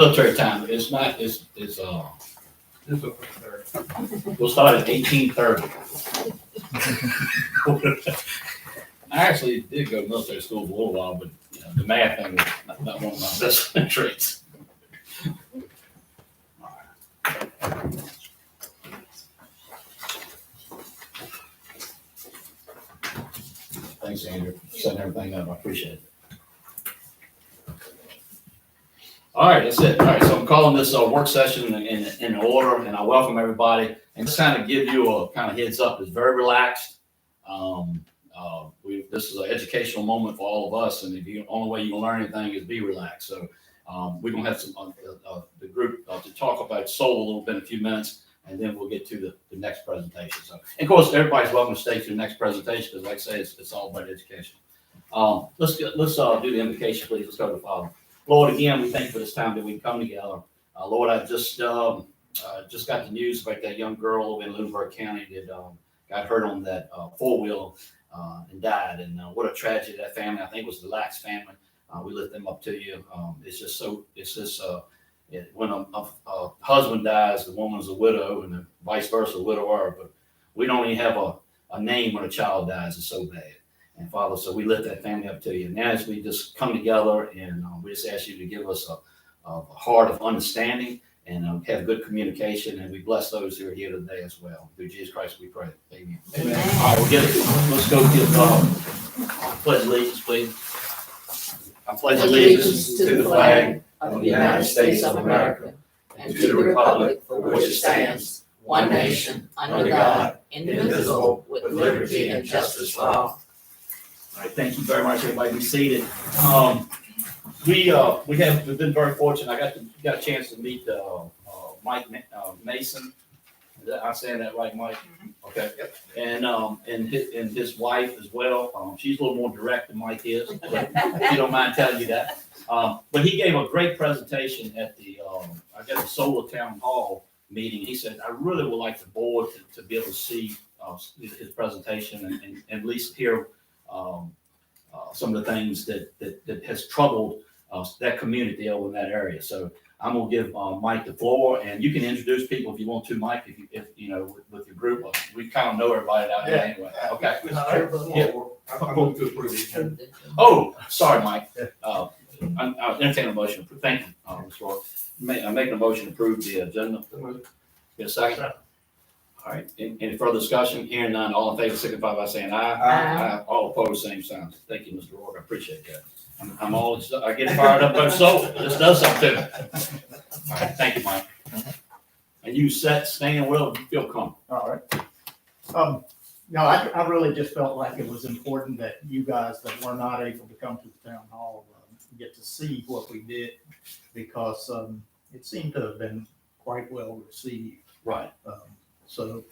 military time. It's not, we'll start at 18:30. I actually did go to military school for a little while, but you know, the math thing was not one of my best traits. Thanks, Andrew, for setting everything up. I appreciate it. All right, that's it. All right, so I'm calling this work session in order, and I welcome everybody. And just kind of give you a kind of heads up, it's very relaxed. This is an educational moment for all of us, and the only way you can learn anything is be relaxed. So we're gonna have some the group to talk about soul a little bit in a few minutes, and then we'll get to the next presentation. So, and of course, everybody's welcome to stay to the next presentation because, like I say, it's all about education. Let's do the invocation, please. Let's go to the Father. Lord, again, we thank you for this time that we come together. Lord, I just got the news about that young girl over in Lunenburg County that got hurt on that four-wheel and died. And what a tragedy that family. I think it was the Lax family. We lift them up to you. When a husband dies, the woman's a widow, and the vice versa, a widower. But we don't even have a name when a child dies. It's so bad. And Father, so we lift that family up to you. Now as we just come together and we just ask you to give us a heart of understanding and have good communication. And we bless those who are here today as well. Through Jesus Christ we pray. Amen. Amen. All right, let's go give pledge allegiance, please. I pledge allegiance to the flag of the United States of America and to the republic for which it stands, one nation, under God, indivisible, with liberty and justice for all. All right, thank you very much, everybody. Be seated. We've been very fortunate. I got a chance to meet Mike Mason. I'm saying that right, Mike? Okay. Yep. And his wife as well. She's a little more direct than Mike is, but if you don't mind telling you that. But he gave a great presentation at the Solar Town Hall meeting. He said, I really would like the board to be able to see his presentation and at least hear some of the things that has troubled that community over in that area. So I'm gonna give Mike the floor, and you can introduce people if you want to, Mike. If you know with your group, we kind of know everybody out there anyway. Okay. I'm going to approve it. Oh, sorry, Mike. I'll entertain a motion. Thank you, Mr. Roy. I'm making a motion to approve the agenda. Get a second. All right. Any further discussion? Hearing none. All in favor, signify by saying aye. Aye. All opposed, same sign. Thank you, Mr. Roy. I appreciate that. I get fired up about soul. This does something to me. All right. Thank you, Mike. And you stand well. You feel comfortable. All right. No, I really just felt like it was important that you guys that were not able to come to the town hall get to see what we did, because it seemed to have been quite well received. Right. So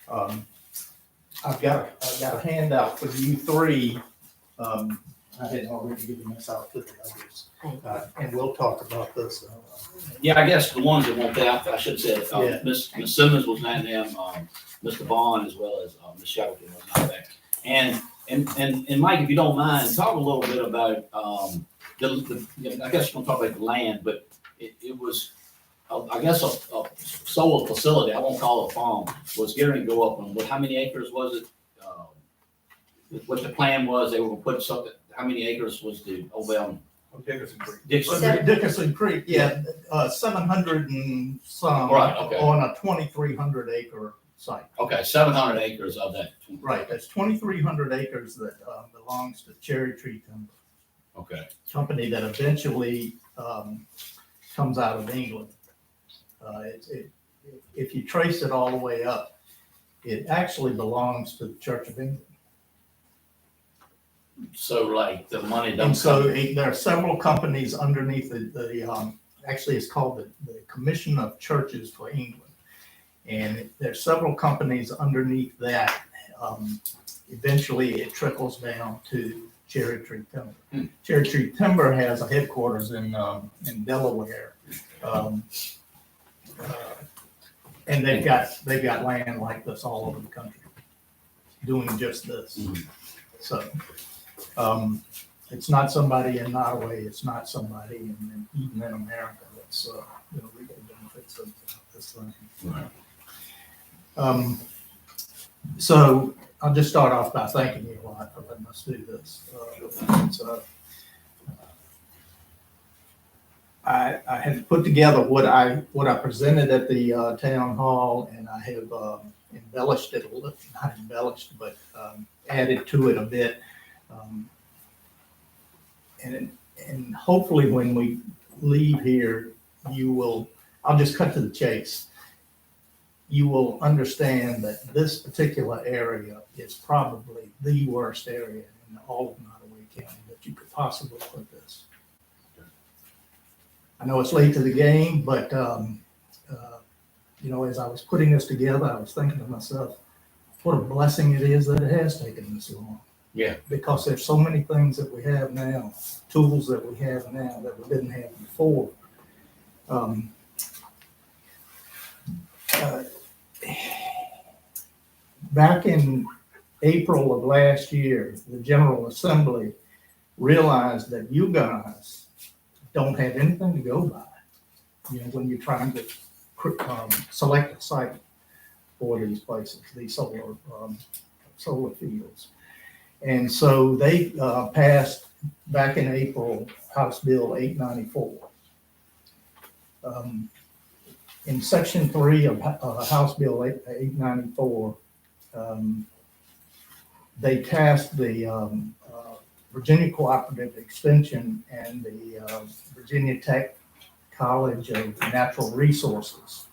I've got a handout for you three. I had already given this out to the others, and we'll talk about this. Yeah, I guess the ones that won't out, I should say, Yeah. Miss Simmons was not there, Mr. Bond, as well as Ms. Shelton was not there. And Mike, if you don't mind, talk a little bit about I guess we're gonna talk about the land, but it was I guess a solar facility. I won't call it a farm. Was getting to go up on how many acres was it? What the plan was, they were gonna put something. How many acres was the Dickinson Creek. Dickinson Creek, yeah, 700 and some Right, okay. on a 2,300 acre site. Okay, 700 acres of that. Right, that's 2,300 acres that belongs to Cherry Tree Timber. Okay. Company that eventually comes out of England. If you trace it all the way up, it actually belongs to the Church of England. So like the money don't And so come. there are several companies underneath actually it's called the Commission of Churches for England. And there's several companies underneath that. Eventually it trickles down to Cherry Tree Timber. Cherry Tree Timber has a headquarters in Delaware. And they've got land like this all over the country doing just this. So it's not somebody in Nottoway, it's not somebody even in America benefits, legal benefits of this thing. Right. So I'll just start off by thanking you a lot for letting us do this. I had put together what I presented at the town hall, and I have embellished it a little, not embellished, but added to it a bit. And hopefully when we leave here, I'll just cut to the chase. You will understand that this particular area is probably the worst area in all of Nottoway County that you could possibly put this. I know it's late to the game, but as I was putting this together, I was thinking to myself, what a blessing it is that it has taken this long. Yeah. Because there's so many things that we have now, tools that we have now that we didn't have before. Back in April of last year, the General Assembly realized that you guys don't have anything to go by, when you're trying to select a site for these places, these solar fields. And so they passed back in April House Bill 894. In Section 3 of House Bill 894, they tasked the Virginia Cooperative Extension and the Virginia Tech College of Natural Resources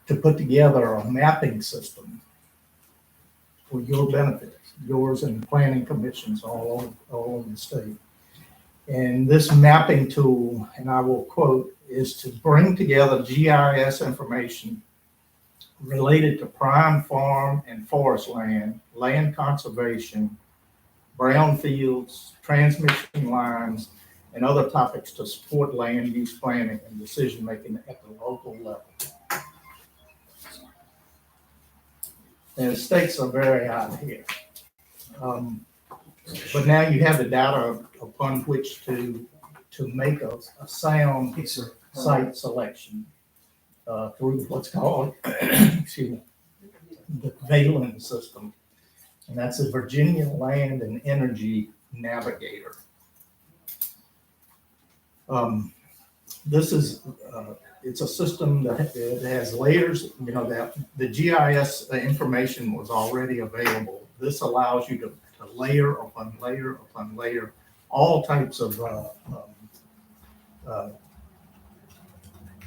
to put together a mapping system for your benefits, yours and planning commissions all over the state. And this mapping tool, and I will quote, is to bring together GIS information related to prime farm and forest land, land conservation, brownfields, transmission lines, and other topics to support land use planning and decision making at the local level. And the stakes are very high here. But now you have the data upon which to make a sound site selection through what's called the Valen system. And that's the Virginia Land and Energy Navigator. This is it's a system that has layers, that the GIS information was already available. This allows you to layer upon layer upon layer all types of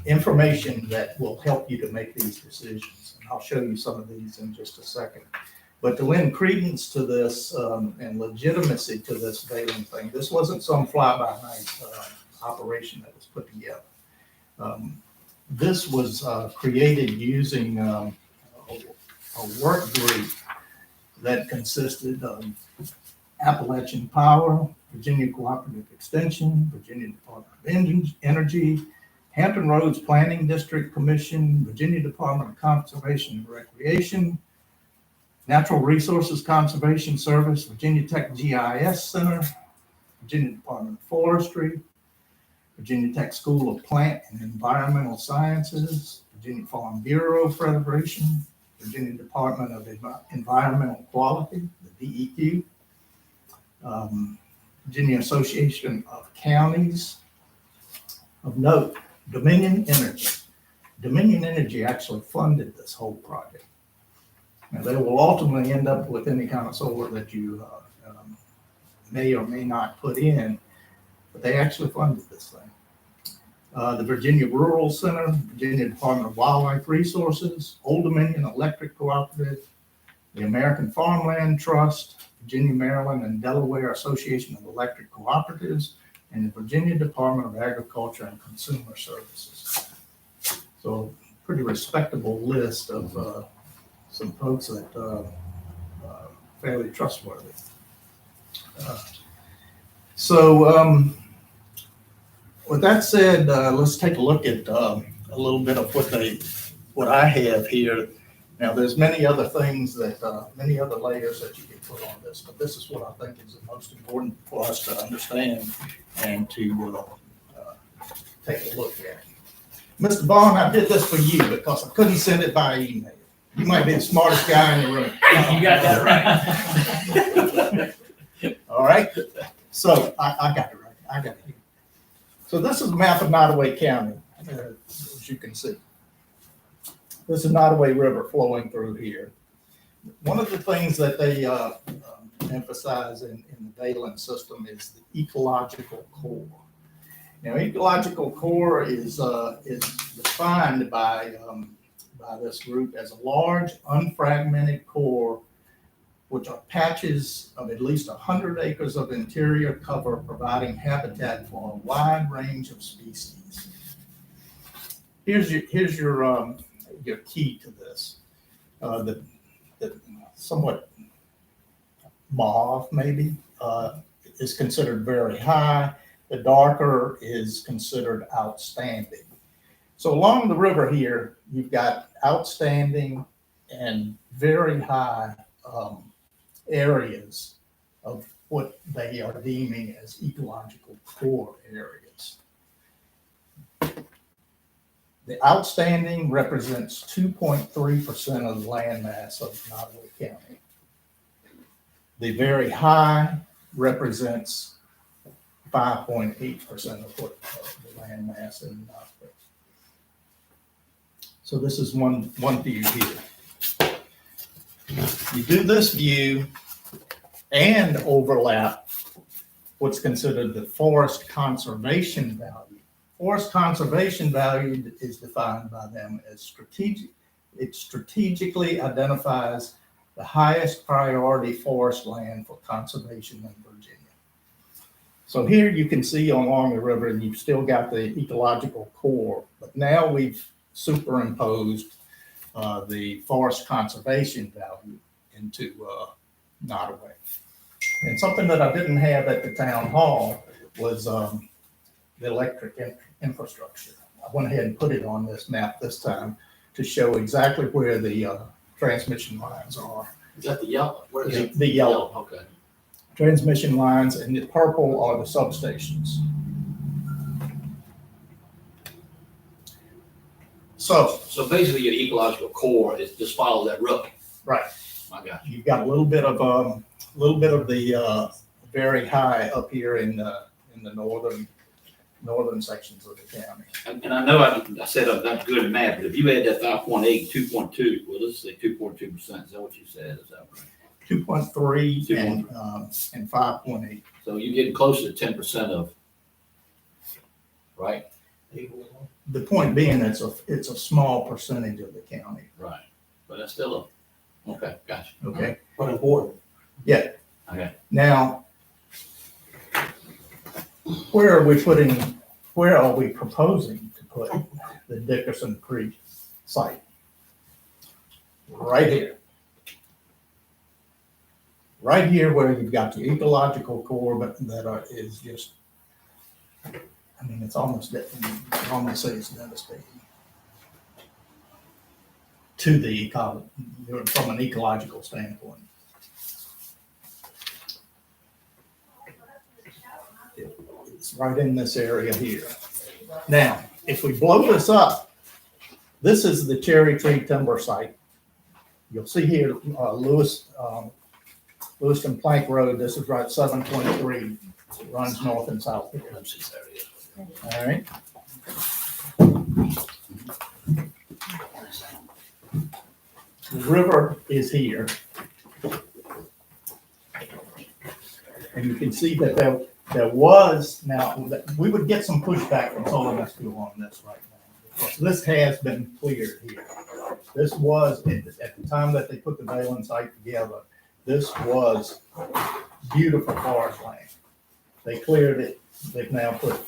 information that will help you to make these decisions. And I'll show you some of these in just a second. But to lend credence to this and legitimacy to this Valen thing, this wasn't some fly-by-night operation that was put together. This was created using a work group that consisted of Appalachian Power, Virginia Cooperative Extension, Virginia Department of Energy, Hampton Roads Planning District Commission, Virginia Department of Conservation and Recreation, Natural Resources Conservation Service, Virginia Tech GIS Center, Virginia Department of Forestry, Virginia Tech School of Plant and Environmental Sciences, Virginia Farm Bureau Federation, Virginia Department of Environmental Quality, the DEQ, Virginia Association of Counties. Of note, Dominion Energy. Dominion Energy actually funded this whole project. Now, they will ultimately end up with any kind of solar that you may or may not put in, but they actually funded this thing. The Virginia Rural Center, Virginia Department of Wildlife Resources, Old Dominion Electric Cooperative, the American Farmland Trust, Virginia, Maryland, and Delaware Association of Electric Cooperatives, and the Virginia Department of Agriculture and Consumer Services. So, pretty respectable list of some folks that are fairly trustworthy. With that said, let's take a look at a little bit of what I have here. Now, there's many other things that, many other layers that you can put on this, but this is what I think is the most important for us to understand and to take a look at. Mr. Vaughn, I did this for you because I couldn't send it by email. You might be the smartest guy in the room. You got that right. All right, so I got it right. I got it here. So this is a map of Nottoway County, as you can see. This is Nottoway River flowing through here. One of the things that they emphasize in the Dayland system is the ecological core. Now, ecological core is defined by this group as a large, unfragmented core, which are patches of at least 100 acres of interior cover, providing habitat for a wide range of species. Here's your key to this. The somewhat mauve, maybe, is considered very high. The darker is considered outstanding. So along the river here, you've got outstanding and very high areas of what they are deeming as ecological core areas. The outstanding represents 2.3% of the landmass of Nottoway County. The very high represents 5.8% of the landmass in Nottoway. So this is one view here. You do this view and overlap what's considered the forest conservation value. Forest conservation value is defined by them as strategic. It strategically identifies the highest priority forest land for conservation in Virginia. So here you can see along the river, you've still got the ecological core, but now we've superimposed the forest conservation value into Nottoway. And something that I didn't have at the town hall was the electric infrastructure. I went ahead and put it on this map this time to show exactly where the transmission lines are. Is that the yellow? Where is it? The yellow Okay. transmission lines, and the purple are the substations. So basically your ecological core is just follow that rook. right, I got you've got a little bit of the very high up here in the northern sections of the county. And I know I said I'm not good at math, but if you add that 5.8, 2.2, well, let's say 2.2%. Is that what you said? Is that right? 2.3 and 5.8. So you're getting closer to 10% of, right? The point being, it's a small percentage of the county. Right. But that's still okay, gotcha. Okay. But important. Yeah. Okay. Now, where are we proposing to put the Dickerson Creek site? Right here. Right here where you've got the ecological core, but is just, I mean, it's almost, I almost say it's devastating to the ecology, from an ecological standpoint. It's right in this area here. Now, if we blow this up, this is the cherry tree timber site. You'll see here, Lewiston Plank Road. This is right 723. It runs north and south here. All right. The river is here. And you can see that there was, now, we would get some pushback from Solar Rescue on this right now, because this has been cleared here. This was, at the time that they put the Dayland site together, this was beautiful forest land. They cleared it. They've now put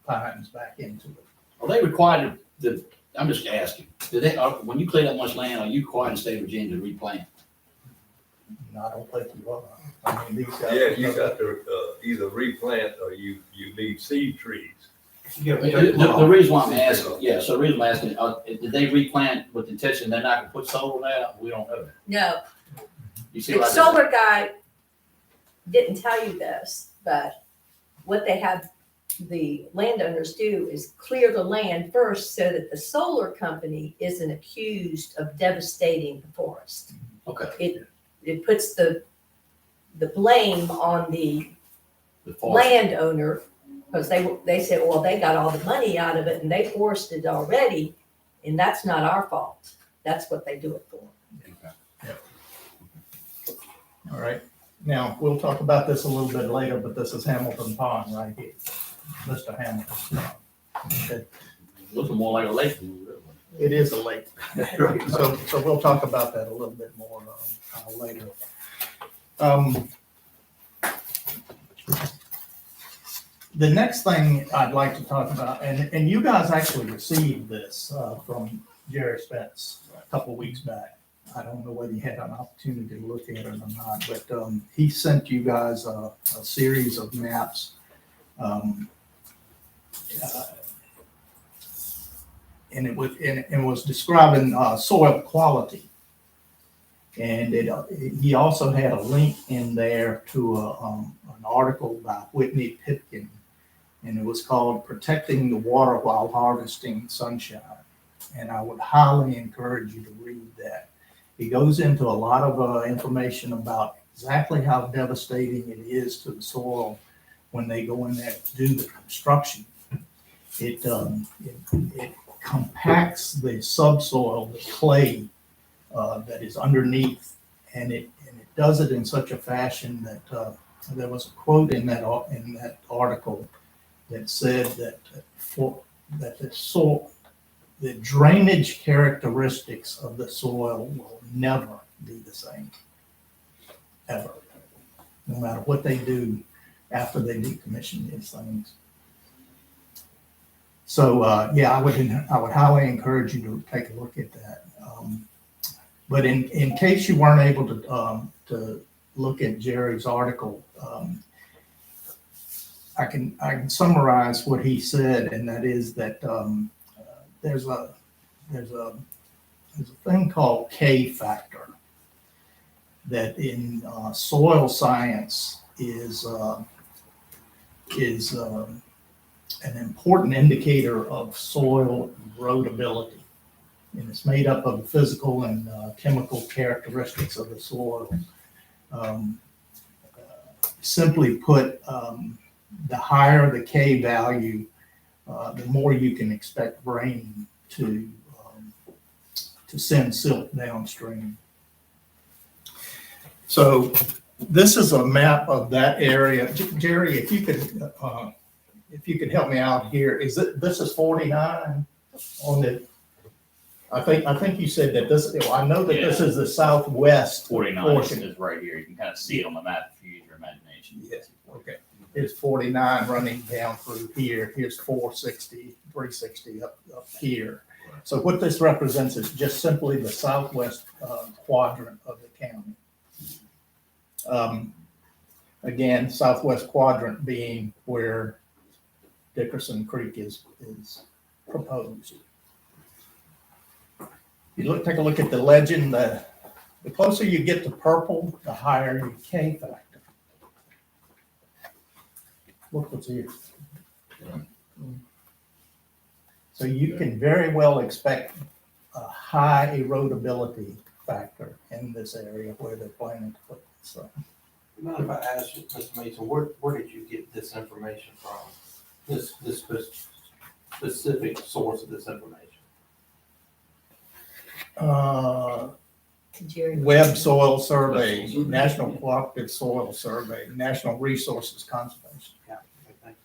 pines back into it. Are they required to, I'm just asking, when you clear that much land, are you required in the state of Virginia to replant? No, I don't think you are. I mean, these guys. Yeah, you got to either replant or you need seed trees. The reason why I'm asking, so the reason I'm asking, did they replant with the intention they're not gonna put solar there? We don't know that. No, You see the what I solar guy didn't tell you this, but what they have the landowners do is clear the land first so that the solar company isn't accused of devastating the forest. Okay. It puts the blame on the The forest. landowner, because they said, well, they got all the money out of it and they forested already, and that's not our fault. That's what they do it for. All right. Now, we'll talk about this a little bit later, but this is Hamilton Pond right here. Mr. Hamilton. Okay. Looking more like a lake. It is a lake. So we'll talk about that a little bit more later. The next thing I'd like to talk about, and you guys actually received this from Jerry Spence a couple of weeks back. I don't know whether you had an opportunity to look at it or not, but he sent you guys a series of maps. And it was describing soil quality. And he also had a link in there to an article by Whitney Pipkin, and it was called "Protecting the Water While Harvesting Sunshine." And I would highly encourage you to read that. He goes into a lot of information about exactly how devastating it is to the soil when they go in there to do the construction. It compacts the subsoil, the clay that is underneath, and it does it in such a fashion that there was a quote in that article that said that the drainage characteristics of the soil will never be the same, ever, no matter what they do after they decommission these things. So yeah, I would highly encourage you to take a look at that. But in case you weren't able to look at Jerry's article, I can summarize what he said, and that is that there's a thing called K factor that in soil science is an important indicator of soil erodibility. And it's made up of the physical and chemical characteristics of the soil. Simply put, the higher the K value, the more you can expect rain to send silt downstream. So this is a map of that area. Jerry, if you could help me out here, this is 49 on the. I think you said that this. I know that this is the southwest 49 portion. is right here. You can kind of see it on the map if you use your imagination. Yes. Okay. Here's 49 running down through here. Here's 460, 360 up here. So what this represents is just simply the southwest quadrant of the county. Again, southwest quadrant being where Dickerson Creek is proposed. You take a look at the legend. The closer you get to purple, the higher your K factor. Look what's here. So you can very well expect a high erodibility factor in this area where they're planning to put this. So, Mind if I ask you, Mr. Mason, where did you get this information from? This specific source of this information? Web Soil Survey, National Cooperative Soil Survey, National Resources Conservation. Yeah. Okay.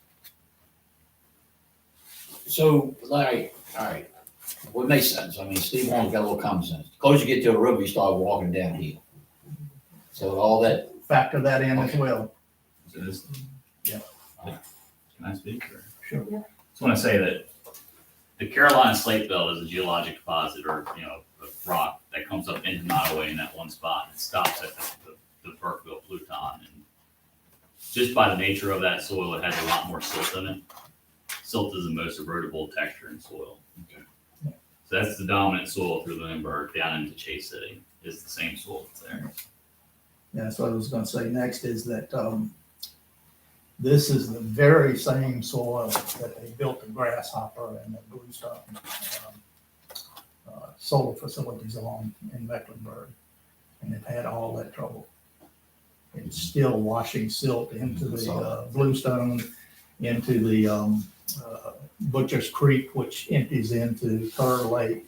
So, Larry, all right, what makes sense? I mean, Steve Warren's got a little common sense. The closer you get to a river, you start walking downhill. So all that. Factor that in as well. So this, Yeah. Can I speak? Or? Sure. Yeah. Just want to say that the Carolina Slate Belt is a geologic deposit, or a rock that comes up into Nottoway in that one spot and stops at the Burkeville Pluton. And just by the nature of that soil, it has a lot more silt in it. Silt is the most erodible texture in soil. Okay. So that's the dominant soil through Lindbergh down into Chase City. Is the same soil that's there. Yeah, that's what I was going to say next is that This is the very same soil that they built the grasshopper and the bluestone solar facilities on in Mecklenburg. And they've had all that trouble. It's still washing silt into the bluestone, into the Butcher's Creek, which empties into Kerr Lake.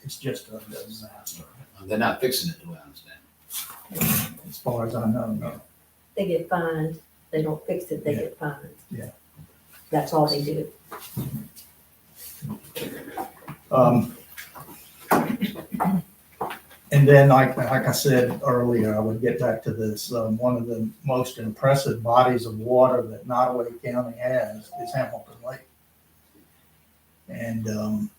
It's just a disaster. They're not fixing it, do I understand? As far as I know, no. They get fined, they don't fix it, they get fined. Yeah. That's all they do. And then, like I said earlier, I would get back to this. One of the most impressive bodies of water that Nottoway County has is Hamilton Lake. And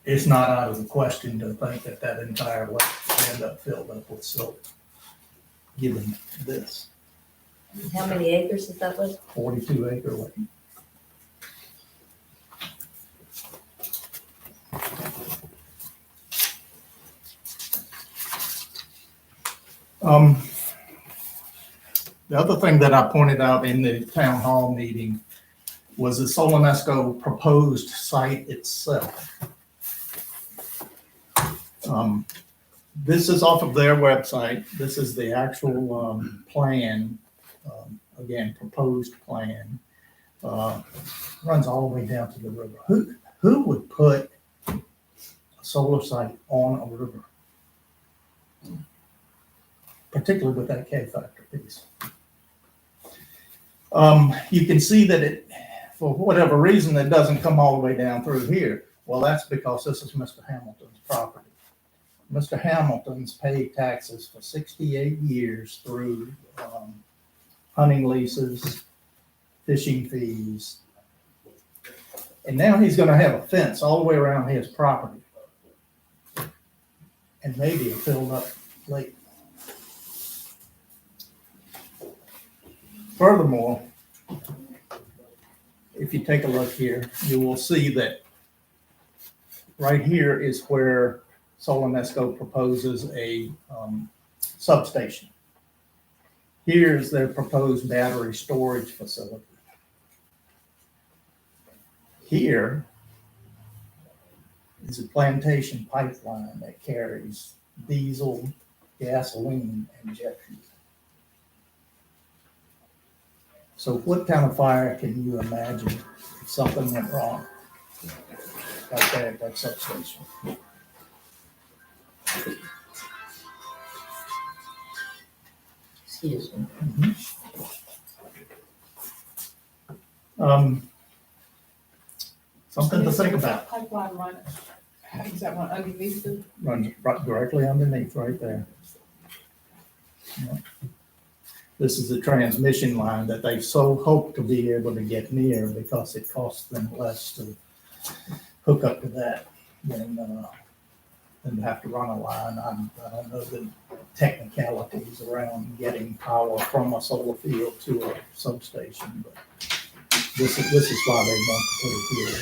it's not out of the question to think that that entire lake will end up filled up with silt, given this How many acres is that was? 42-acre lake. The other thing that I pointed out in the town hall meeting was the Solonesco proposed site itself. This is off of their website. This is the actual plan, again, proposed plan. Runs all the way down to the river. Who would put a solar site on a river? Particularly with that K factor piece. You can see that it, for whatever reason, it doesn't come all the way down through here. Well, that's because this is Mr. Hamilton's property. Mr. Hamilton's paid taxes for 68 years through hunting leases, fishing fees. And now he's gonna have a fence all the way around his property. And maybe a filled up lake. Furthermore, if you take a look here, you will see that right here is where Solonesco proposes a substation. Here's their proposed battery storage facility. Here is a plantation pipeline that carries diesel, gasoline, and jet fuel. So what kind of fire can you imagine if something went wrong right there at that substation? Excuse me. Something to think about. Pipeline run, is that one underneath the? Runs right directly underneath right there. Yeah. This is the transmission line that they so hope to be able to get near because it costs them less to hook up to that than to have to run a line. I don't know the technicalities around getting power from a solar field to a substation, but this is why they want to put it here.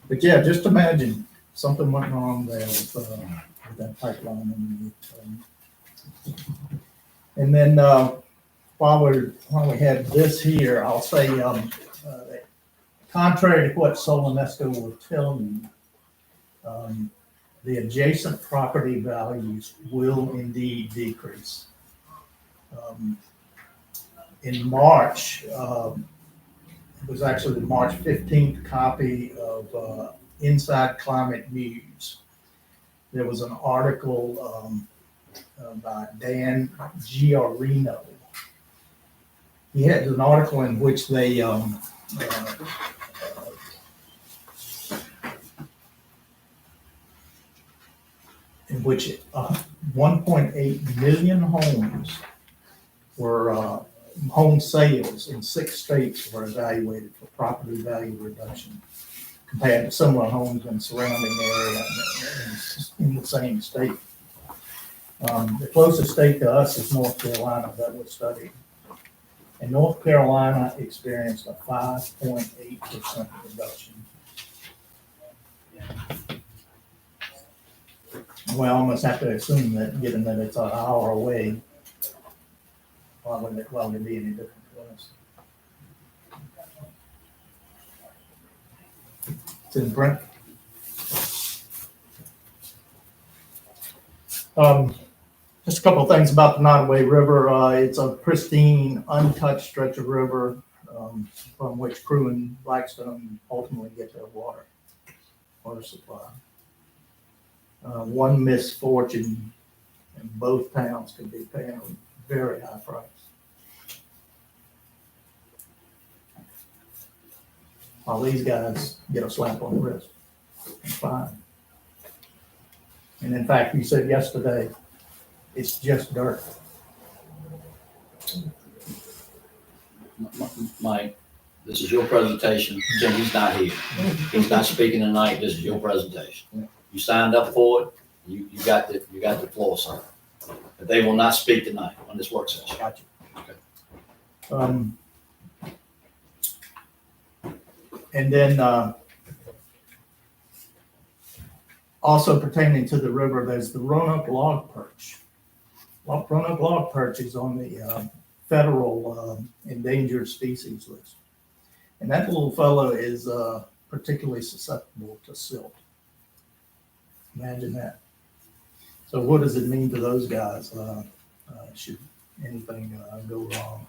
But yeah, just imagine something went wrong there with that pipeline. And then while we have this here, I'll say that contrary to what Solonesco will tell you, the adjacent property values will indeed decrease. In March, it was actually the March 15th copy of Inside Climate News. There was an article by Dan Giorino. He had an article in which they in which 1.8 million homes were home sales in 6 states were evaluated for property value reduction compared to similar homes in surrounding area in the same state. The closest state to us is North Carolina that was studied. And North Carolina experienced a 5.8% reduction. Well, I almost have to assume that, given that it's an hour away, why would it be any different for us? It's in Brent. Just a couple of things about the Nottoway River. It's a pristine, untouched stretch of river from which Crew and Blackstone ultimately get their water supply. One misfortune and both towns could be paying a very high price. While these guys get a slap on the wrist. Fine. And in fact, you said yesterday, it's just dirt. Mike, this is your presentation. Jim, he's not here. He's not speaking tonight. This is your presentation. You signed up for it. You got the floor, sir. But they will not speak tonight on this work session. Gotcha. Okay. And then also pertaining to the river, there's the Roanoke log perch. Roanoke log perch is on the federal endangered species list. And that little fellow is particularly susceptible to silt. Imagine that. So what does it mean to those guys should anything go wrong?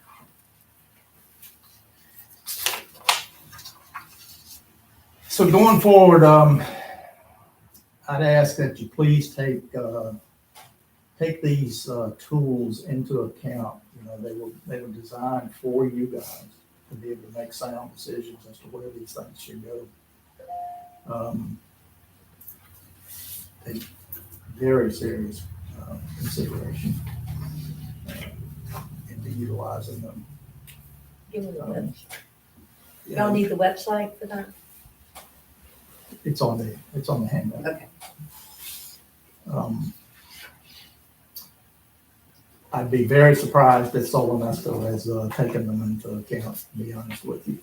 So going forward, I'd ask that you please take these tools into account. You know, they were designed for you guys to be able to make sound decisions as to where these things should go. Take very serious consideration into utilizing them. Give me the website. Y'all need the website for that? It's on the handout. Okay. I'd be very surprised if Solonesto has taken them into account, to be honest with you.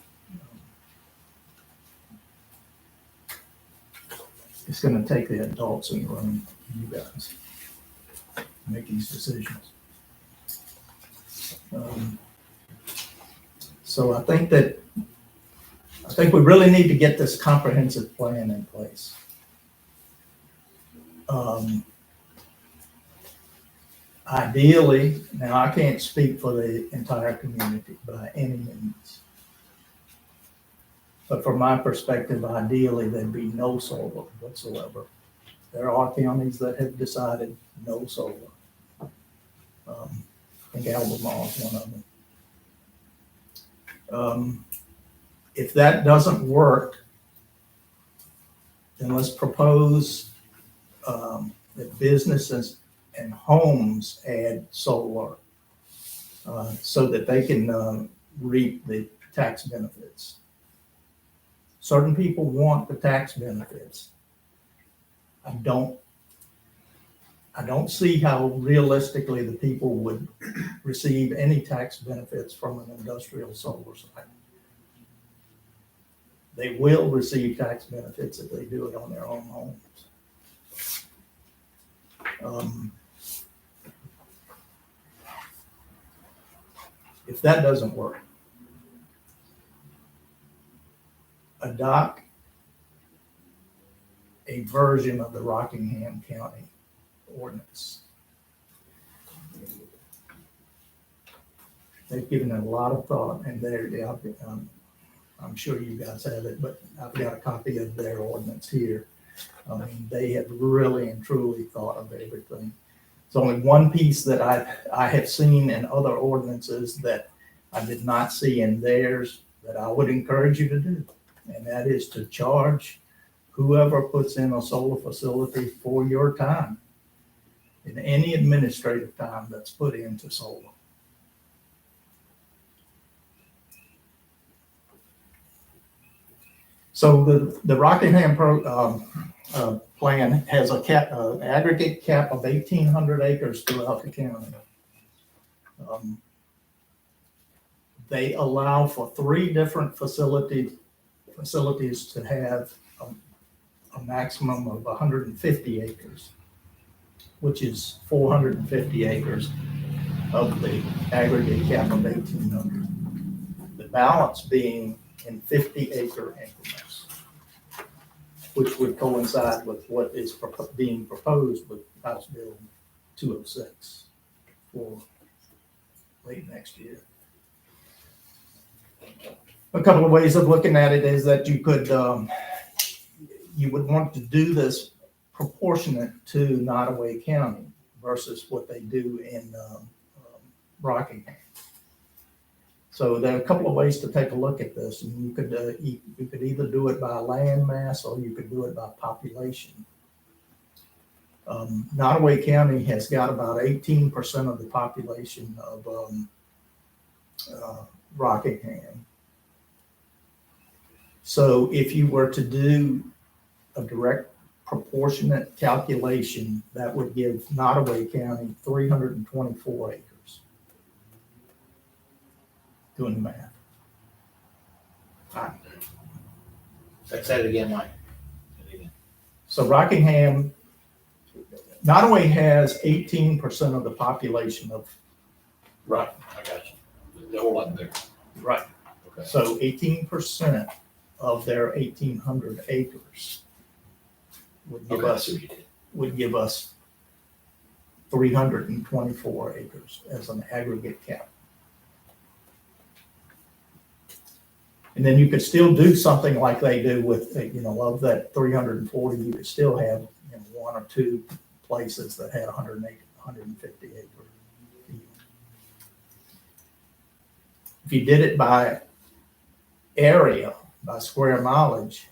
It's going to take the adults in the room, you guys, to make these decisions. So I think we really need to get this comprehensive plan in place. Ideally, now I can't speak for the entire community by any means. But from my perspective, ideally, there'd be no solar whatsoever. There are counties that have decided no solar. I think Albemarle is one of them. If that doesn't work, then let's propose that businesses and homes add solar so that they can reap the tax benefits. Certain people want the tax benefits. I don't see how realistically the people would receive any tax benefits from an industrial solar site. They will receive tax benefits if they do it on their own homes. If that doesn't work, adopt a version of the Rockingham County ordinance. They've given it a lot of thought, and I'm sure you guys have it, but I've got a copy of their ordinance here. I mean, they have really and truly thought of everything. It's only one piece that I have seen in other ordinances that I did not see in theirs that I would encourage you to do. And that is to charge whoever puts in a solar facility for your time and any administrative time that's put into solar. So the Rockingham plan has an aggregate cap of 1,800 acres throughout the county. They allow for 3 different facilities to have a maximum of 150 acres. which is 450 acres of the aggregate cap of 1,800. The balance being in 50-acre increments, which would coincide with what is being proposed with House Bill 206 for late next year. A couple of ways of looking at it is that you could, you would want to do this proportionate to Nottoway County versus what they do in Rockingham. So there are a couple of ways to take a look at this, and you could either do it by land mass or you could do it by population. Nottoway County has got about 18% of the population of Rockingham. So if you were to do a direct proportionate calculation, that would give Nottoway County 324 acres. Doing the math. Say it again, Mike. So Rockingham, Nottoway has 18% of the population of, Right, I got you. The whole lot bigger. right. Okay. So 18% of their 1,800 acres would give Okay, I us, see what you did. would give us 324 acres as an aggregate cap. And then you could still do something like they do with, of that 340, you could still have, one or two places that had 150 acres. If you did it by area, by square mileage,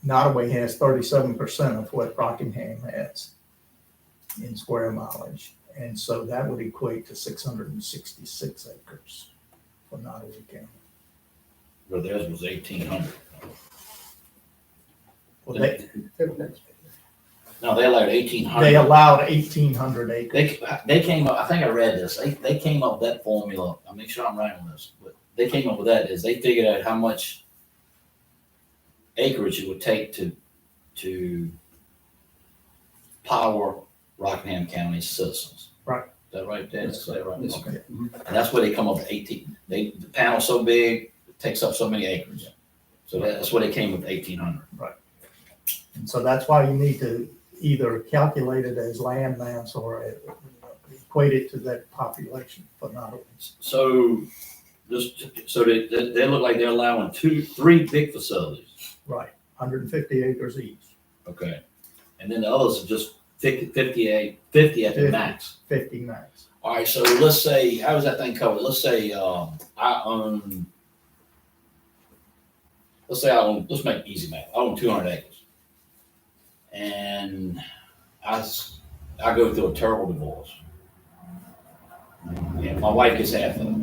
Nottoway has 37% of what Rockingham has in square mileage. And so that would equate to 666 acres for Nottoway County. Where theirs was 1,800. Well, No, they allowed 1,800. they allowed 1,800 acres. They came up, I think I read this, they came up with that formula, I'll make sure I'm right on this, but they came up with that is they figured out how much acreage it would take to power Rockingham County citizens. Right. Is that right, Dad? Is that right? Yes, Okay. And that's where they come up with 18. The panel's so big, it takes up so many acres. So that's where they came with 1,800. And so that's why you need to either calculate it as land mass or equate it to that population for Nottoway. So they look like they're allowing three big facilities. Right, 150 acres each, Okay. And then the others are just 50 at the 50. max. 50 max. All right, so let's say, how does that thing covered? Let's say I own, let's make easy math. I own 200 acres. And I go through a terrible divorce. And my wife gets half of it.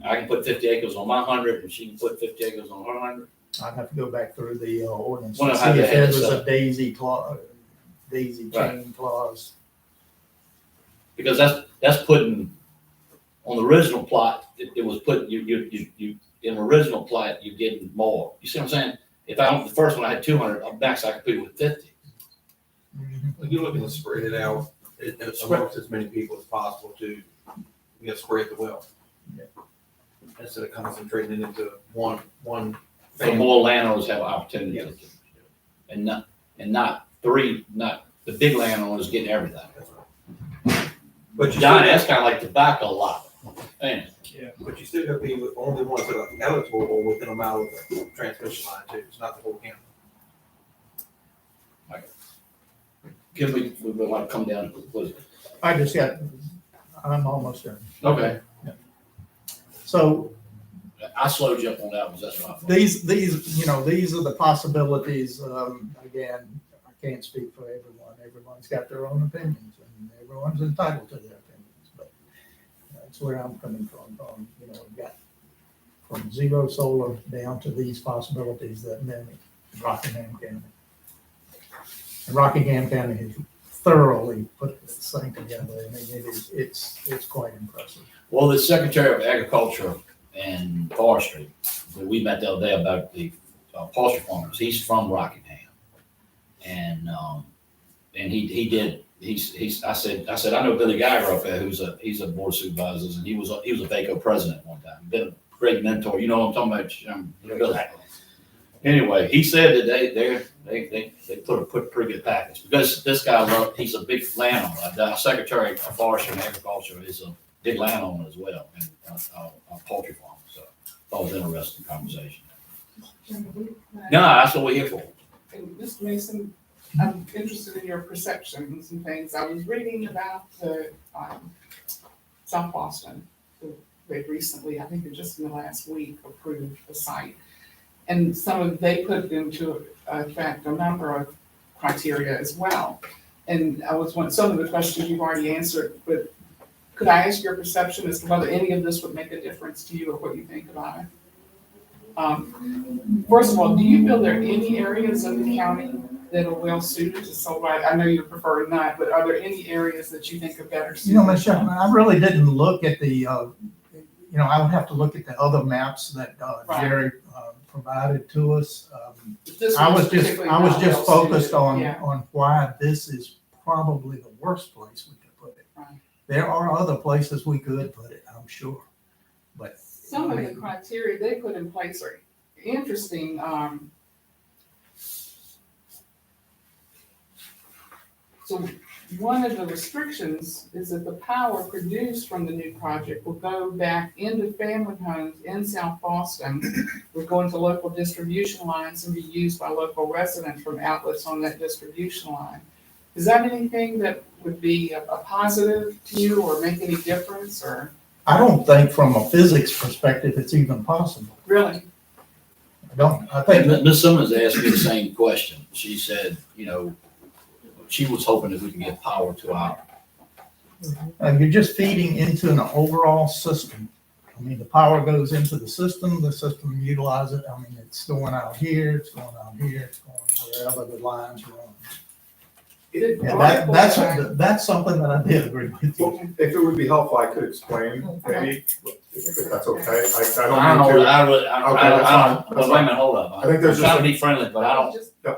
I can put 50 acres on my 100 and she can put 50 acres on her 100. I'd have to go back through the ordinance Well, and how see they if had there it was set a daisy chain clause. Because that's putting, on the original plot, it was put, you, in the original plot, you're getting more. You see what I'm saying? If I owned the first one, I had 200, max I could put it with 50. You're looking to spread it out amongst as many people as possible to, spread the wealth. Yeah. Instead of concentrating it into one So family. more landowners have an opportunity. Yes. And not the big landowners getting everything. But you John, still, that's kind of like tobacco lot. Man, but you still gotta be with only ones that are eligible or within a mile of the transmission line too. It's not the whole county. can we want to come down to conclusion? I'm almost done. Okay. So I slowed you up on that one, that's what I thought. these are the possibilities. Again, I can't speak for everyone. Everyone's got their own opinions and everyone's entitled to their opinions, but that's where I'm coming from. We've got from zero solar down to these possibilities that mimic Rockingham County. And Rockingham County has thoroughly put this thing together. I mean, it's quite impressive. Well, the Secretary of Agriculture and Forestry, that we met the other day about the upholstery farmers, he's from Rockingham. And he did, I said, I know Billy Geiger up there, he's a board of supervisors, and he was a VACO president one time, been a great mentor, you know what I'm talking about, Billy. Anyway, he said that they put a pretty good package, because this guy, he's a big landowner, the Secretary of Forestry and Agriculture is a big landowner as well, and a poultry farm, so that was an interesting conversation. No, that's what we're here for. And Mr. Mason, I'm interested in your perceptions and things. I was reading about the South Boston. They recently, I think just in the last week, approved a site. And they put into effect a number of criteria as well. And some of the questions you've already answered, but could I ask your perception as to whether any of this would make a difference to you or what you think about it? First of all, do you feel there are any areas of the county that are well suited to solar? I know you prefer not, but are there any areas that you think are better suited? Ms. Chapman, I really didn't look at I would have to look at the other maps that Right. Jerry provided to us. This I was particularly just not well focused suited. on Yeah. why this is probably the worst place we could put it. Right. There are other places we could put it, I'm sure, but. Some of the criteria they put in place are interesting. So one of the restrictions is that the power produced from the new project will go back into family homes in South Boston, will go into local distribution lines and be used by local residents from outlets on that distribution line. Is that anything that would be a positive to you or make any difference, or? I don't think from a physics perspective, it's even possible. Really? I think Ms. Simmons asked me the same question. She said, she was hoping that we can get power to our, you're just feeding into an overall system. I mean, the power goes into the system utilizes it. I mean, it's going out here, it's going out here, it's going wherever the lines run. Yeah, that's something that I did agree with you. If it would be helpful, I could explain, maybe, if that's okay. I don't I need don't know, to. I that's don't, but wait a minute, hold up. I think there's I'm trying to just be friendly, but I don't, Yeah.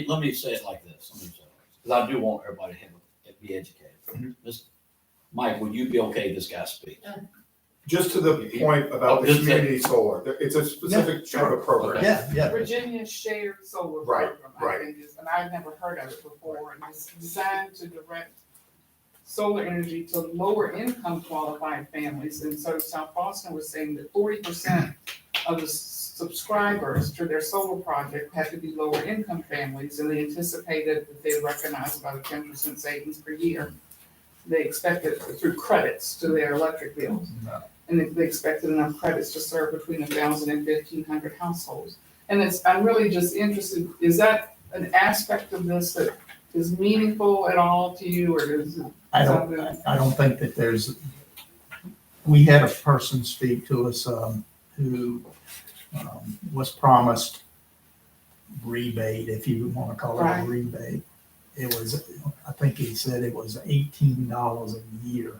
let me say it like this, because I do want everybody to be educated. Ms. Mike, would you be okay if this guy speaks? Just to the point about the Just community solar, it's a specific type of program. Yeah. Virginia Shared Solar Right, Program, I right. think is, and I've never heard of it before, and it's designed to direct solar energy to lower income qualified families. And so South Boston was saying that 40% of the subscribers to their solar project had to be lower income families, and they anticipated that they'd recognize about a 10% savings per year. They expected through credits to their electric bills. And they expected enough credits to serve between 1,000 and 1,500 households. And I'm really just interested, is that an aspect of this that is meaningful at all to you, or is it something? I don't think that we had a person speak to us who was promised rebate, if you want to call it Right. a rebate. It was, I think he said it was $18 a year.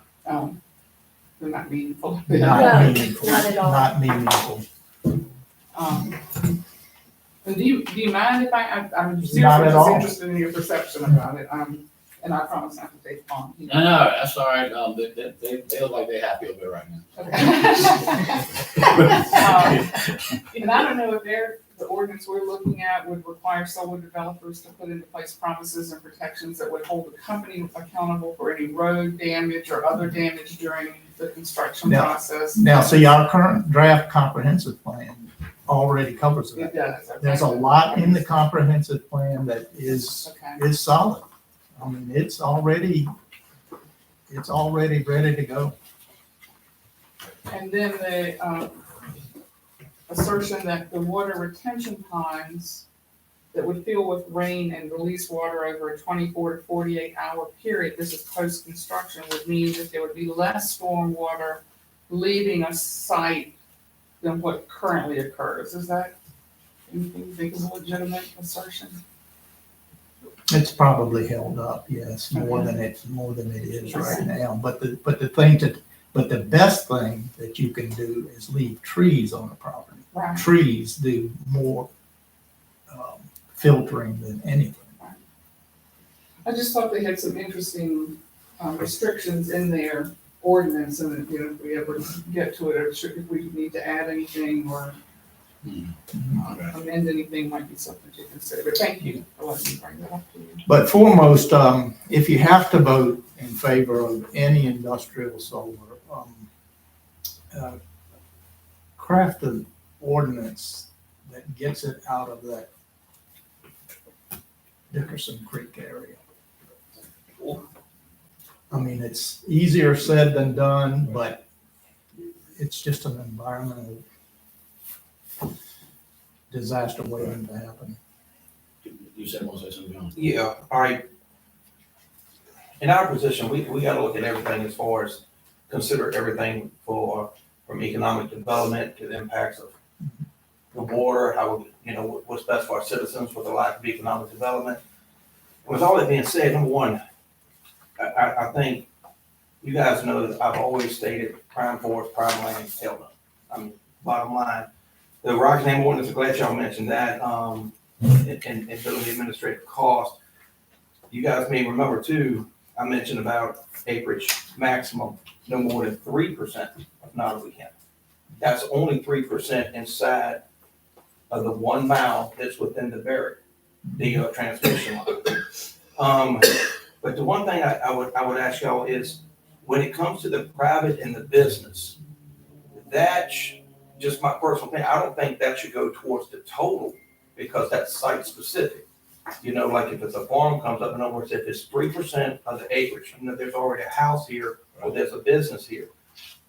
They're not meaningful. Not No, meaningful. not at all. Not meaningful. And do you mind if I'm Not seriously at just all. interested in your perception about it, and I promise not to take long. No, that's all right, they look like they're happy over there right now. And I don't know if the ordinance we're looking at would require solar developers to put into place promises and protections that would hold the company accountable for any road damage or other damage during the construction Now- process. Now, see, our current draft comprehensive plan already covers It that. does. Okay. There's a lot in the comprehensive plan that is Okay. solid. I mean, it's already ready to go. And then the assertion that the water retention ponds that would fill with rain and release water over a 24 to 48 hour period, this is post-construction, would mean that there would be less storm water leaving a site than what currently occurs. Is that anything you think is a legitimate assertion? It's probably held up, yes, more than it is right now. But the best thing that you can do is leave trees on the property. Right. Trees do more filtering than anything. I just thought they had some interesting restrictions in their ordinance, and you know, if we ever get to it, or if we need to add anything or Okay. amend anything, might be something to consider. But thank you for letting me bring that up to you. But foremost, if you have to vote in favor of any industrial solar, craft an ordinance that gets it out of that Dickerson Creek area. I mean, it's easier said than done, but it's just an environmental disaster waiting to happen. You said want to say something, John? Yeah, all right. In our position, we gotta look at everything as far as, consider everything from economic development to the impacts of the water, how, you know, what's best for our citizens with the lack of economic development. With all that being said, number one, I think you guys know that I've always stated prime forest, prime land, hell no. I mean, bottom line, the Rockingham ordinance, I'm glad y'all mentioned that, and building the administrative cost. You guys may remember too, I mentioned about acreage maximum, no more than 3% of Nottoway County. That's only 3% inside of the 1 mile that's within the barrier, the transmission line. But the one thing I would ask y'all is, when it comes to the private and the business, that's just my personal opinion. I don't think that should go towards the total, because that's site specific. You know, like if it's a farm comes up, in other words, if it's 3% of the acreage, you know, there's already a house here or there's a business here.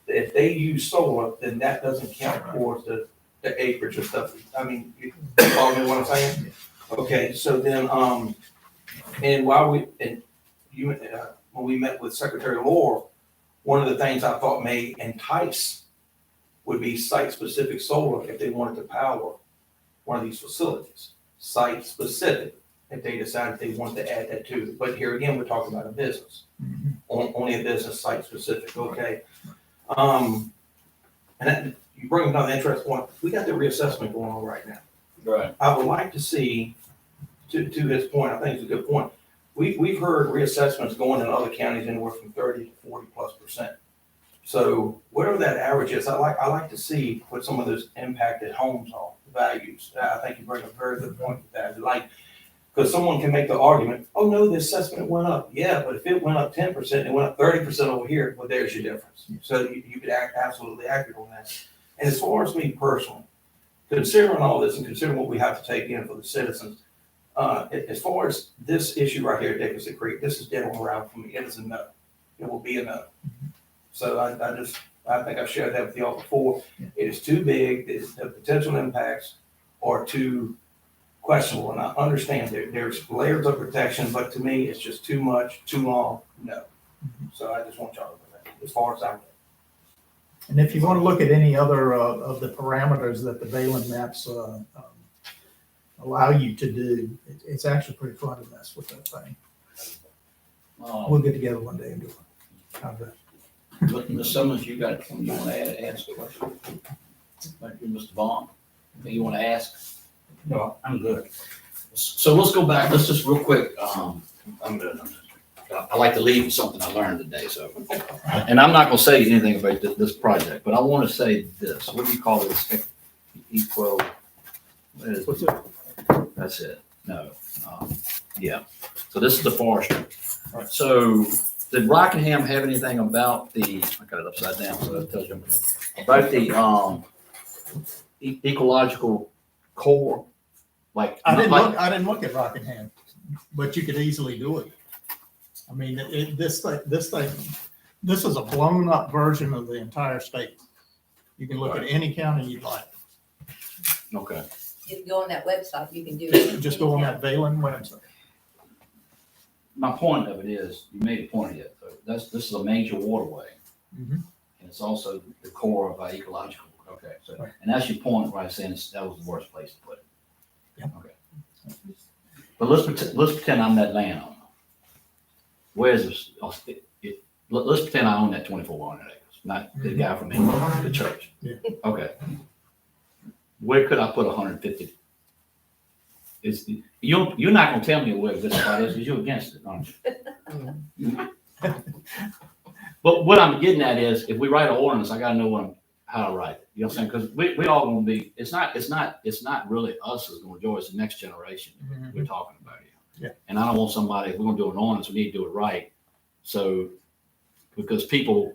If they use solar, then that doesn't count towards the acreage or stuff. I mean, you follow me what I'm saying? Okay, so then, and when we met with Secretary Laura, one of the things I thought may entice would be site-specific solar if they wanted to power one of these facilities. Site-specific, if they decided they wanted to add that to. But here again, we're talking about a business. Only a business, site-specific, okay? And that, you bring another interesting point. We got the reassessment going on right now. Right. I would like to see, to his point, I think it's a good point. We've heard reassessments going in other counties anywhere from 30 to 40+%. So whatever that average is, I like to see what some of those impacted homes are, the values. I think you bring a very good point with that. Like, because someone can make the argument, oh no, the assessment went up. Yeah, but if it went up 10%, it went up 30% over here, well, there's your difference. So you could act absolutely accurate on that. And as far as me personally, considering all this and considering what we have to take in for the citizens, as far as this issue right here at Dickerson Creek, this is dead on arrival for me. It is a no. It will be a no. So I think I've shared that with y'all before. It is too big. The potential impacts are too questionable. And I understand there's layers of protection, but to me, it's just too much, too long. No. So I just want y'all to know that as far as I'm. And if you want to look at any other of the parameters that the Balin maps allow you to do, it's actually pretty fun to mess with that thing. We'll get together one day and do it. How's that? Ms. Summers, you got, you want to ask a question? Thank you, Mr. Vaughn. Anything you want to ask? No, I'm good. So let's go back, let's just real quick, I'm good. I like to leave with something I learned today, so. And I'm not gonna say anything about this project, but I want to say this. What do you call this? Equal, what is it? That's it. No. Yeah. So this is the forestry. So did Rockingham have anything about the, I got it upside down, so that tells you about the ecological core? Like I didn't look at Rockingham, but you could easily do it. I mean, this is a blown up version of the entire state. You can look at any county you'd like. Okay. You can go on that website, you can do it. Just go on that Balin website. My point of it is, you made a point of it. So this is a major waterway. Mhm. And it's also the core of our ecological. Okay. So, Right. and that's your point where I was saying that was the worst place to put it. Yeah. Okay. But let's pretend I'm that landowner. Where's this? Let's pretend I own that 2,400 acres, not the guy from England, the church. Yeah. Okay. Where could I put 150 You're not gonna tell me where this spot is, because you're against it, aren't you? But what I'm getting at is, if we write an ordinance, I gotta know how to write it, you know what I'm saying? Because we all gonna be, it's not really us that's gonna enjoy it, it's the next generation we're talking about here. Yeah. And I don't want somebody, if we're gonna do an ordinance, we need to do it right, so, because people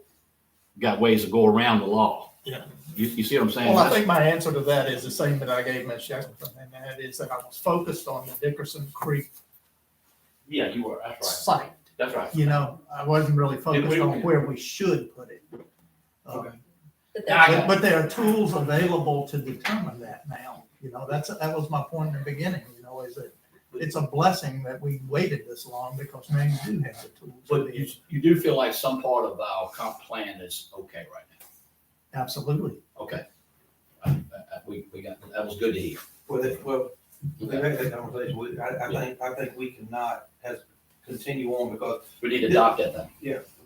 got ways to go around the law. Yeah. You see what I'm saying? Well, I think my answer to that is the same that I gave Ms. Shackleton, and that is that I was focused on the Dickerson Creek Yeah, you were, that's right, Site. that's right. You know, I wasn't really focused we- on where we should put it. Okay. But Now, I that's- got- But there are tools available to determine that now, you know, that was my point in the beginning, you know, is that it's a blessing that we waited this long, because now you do have the tools. But you do feel like some part of our comp plan is okay right now? Absolutely. Okay. We got, that was good to hear. Well, we Okay. had that conversation, I think we cannot continue on, because We need to adopt that thing.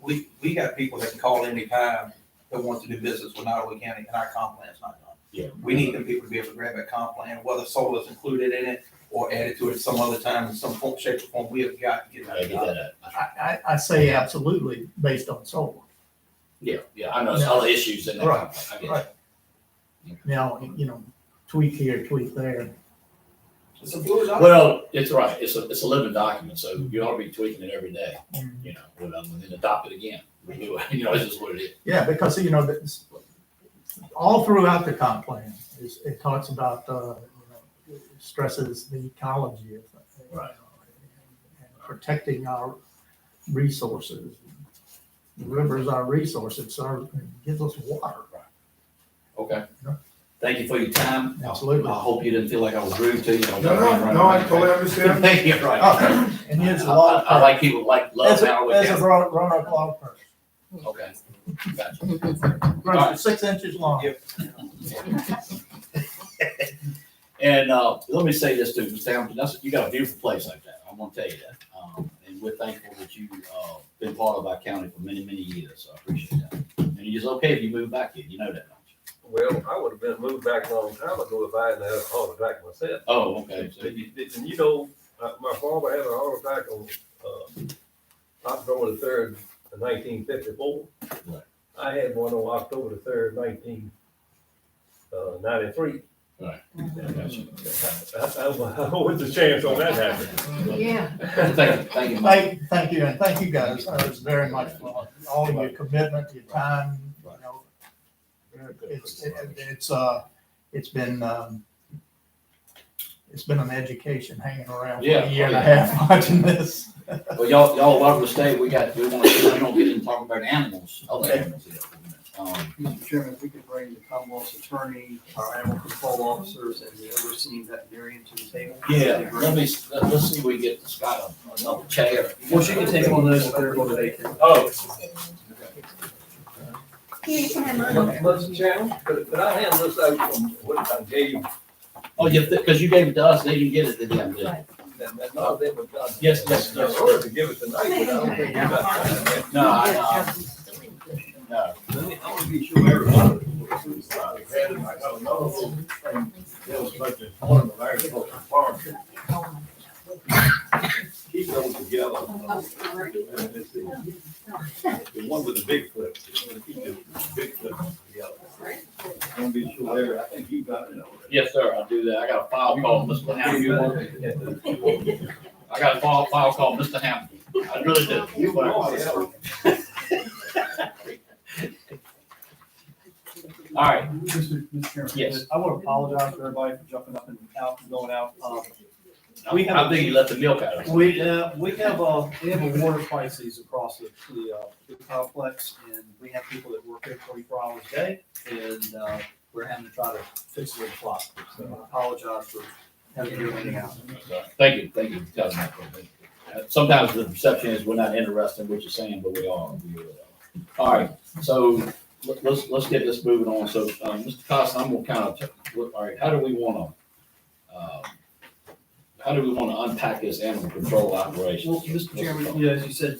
we got people that can call any time that want to do business with Nottoway County, and our comp plan's not done. Yeah. We need them people to be able to grab that comp plan, whether solar's included in it or added to it some other time in some form, shape, or form. We have got to get Gotta that get done. that out. I say absolutely based on solar. Yeah, I know, it's all the issues in that. Right, comp plan. I get right. it. Now, you know, tweak here, tweak there. It's a fluid document. Well, it's right, it's a living document, so you ought to be tweaking it every day, Mm. you know, and then adopt it again. You know, it's just what it is. Yeah, because, you know, all throughout the comp plan, it talks about, you know, stresses the ecology of, Right. and protecting our resources. The river is our resource, it gives us water. Okay. Yeah. Thank you for your time. Absolutely. I hope you didn't feel like I was rude to you. No, I totally understand. Thank you, right. And here's a lot I like people love As a Nottoway County. grown-up log person. Okay, gotcha. Grows 6 inches long. Yep. And let me say this too, Mr. Hamilton, you got a beautiful place like that. I'm gonna tell you that. And we're thankful that you've been part of our county for many, many years. So I appreciate that. And it's okay if you move back here. You know that, don't you? Well, I would have been moved back a long time ago if I hadn't had a heart attack myself. Oh, okay. So And you know, my father had a heart attack on, October the 3rd, 1954. Right. I had one on October the 3rd, 1993. Right. Gotcha. What's the chance on that happening? Yeah. Thank you, Mike. Thank you, and thank you guys. It was very much fun. All of your commitment, your time, you know. It's been an education hanging around for Yeah. a year and a half watching this. Well, y'all welcome to stay. We don't get into talking about animals, other animals here. Mr. Chairman, if we could bring the Commonwealth's attorney, our animal control officers, and the overseeing veterinarian to the table. Yeah, let's see if we get Scott another chair. Well, she can take one of those if they're going to daycare. Oh. Mr. Chairman, could I hand this out from what I gave? Oh, yeah, because you gave it to us, they didn't get it to them, did they? Right. No, they were done. Yes. I wanted to give it tonight, but I don't think you got time. No, I no. Let me, I want to be sure everybody. I got another one. There was such a point of agricultural farm. Keep those together. And it's the one with the big clip. Keep the big clip together. I want to be sure I think you got it already. Yes, sir, I'll do that. I got a file called Mr. Hamilton. I got a file called Mr. Hamilton. I really do. All right, Mr. Chairman. Yes. I want to apologize to everybody for jumping up and out and going out. I think you let the milk out of it. We have a water crisis across the complex, and we have people that work there 24 hours a day, and we're having to try to fix it with the clock. So I apologize for having to do anything out. Thank you for telling me that. Sometimes the perception is we're not interested in what you're saying, but we are. We really are. All right, so let's get this moving on. So, Mr. Costa, I'm gonna kind of, all right, how do we wanna unpack this animal control operation? Well, Mr. Chairman, yeah, as you said,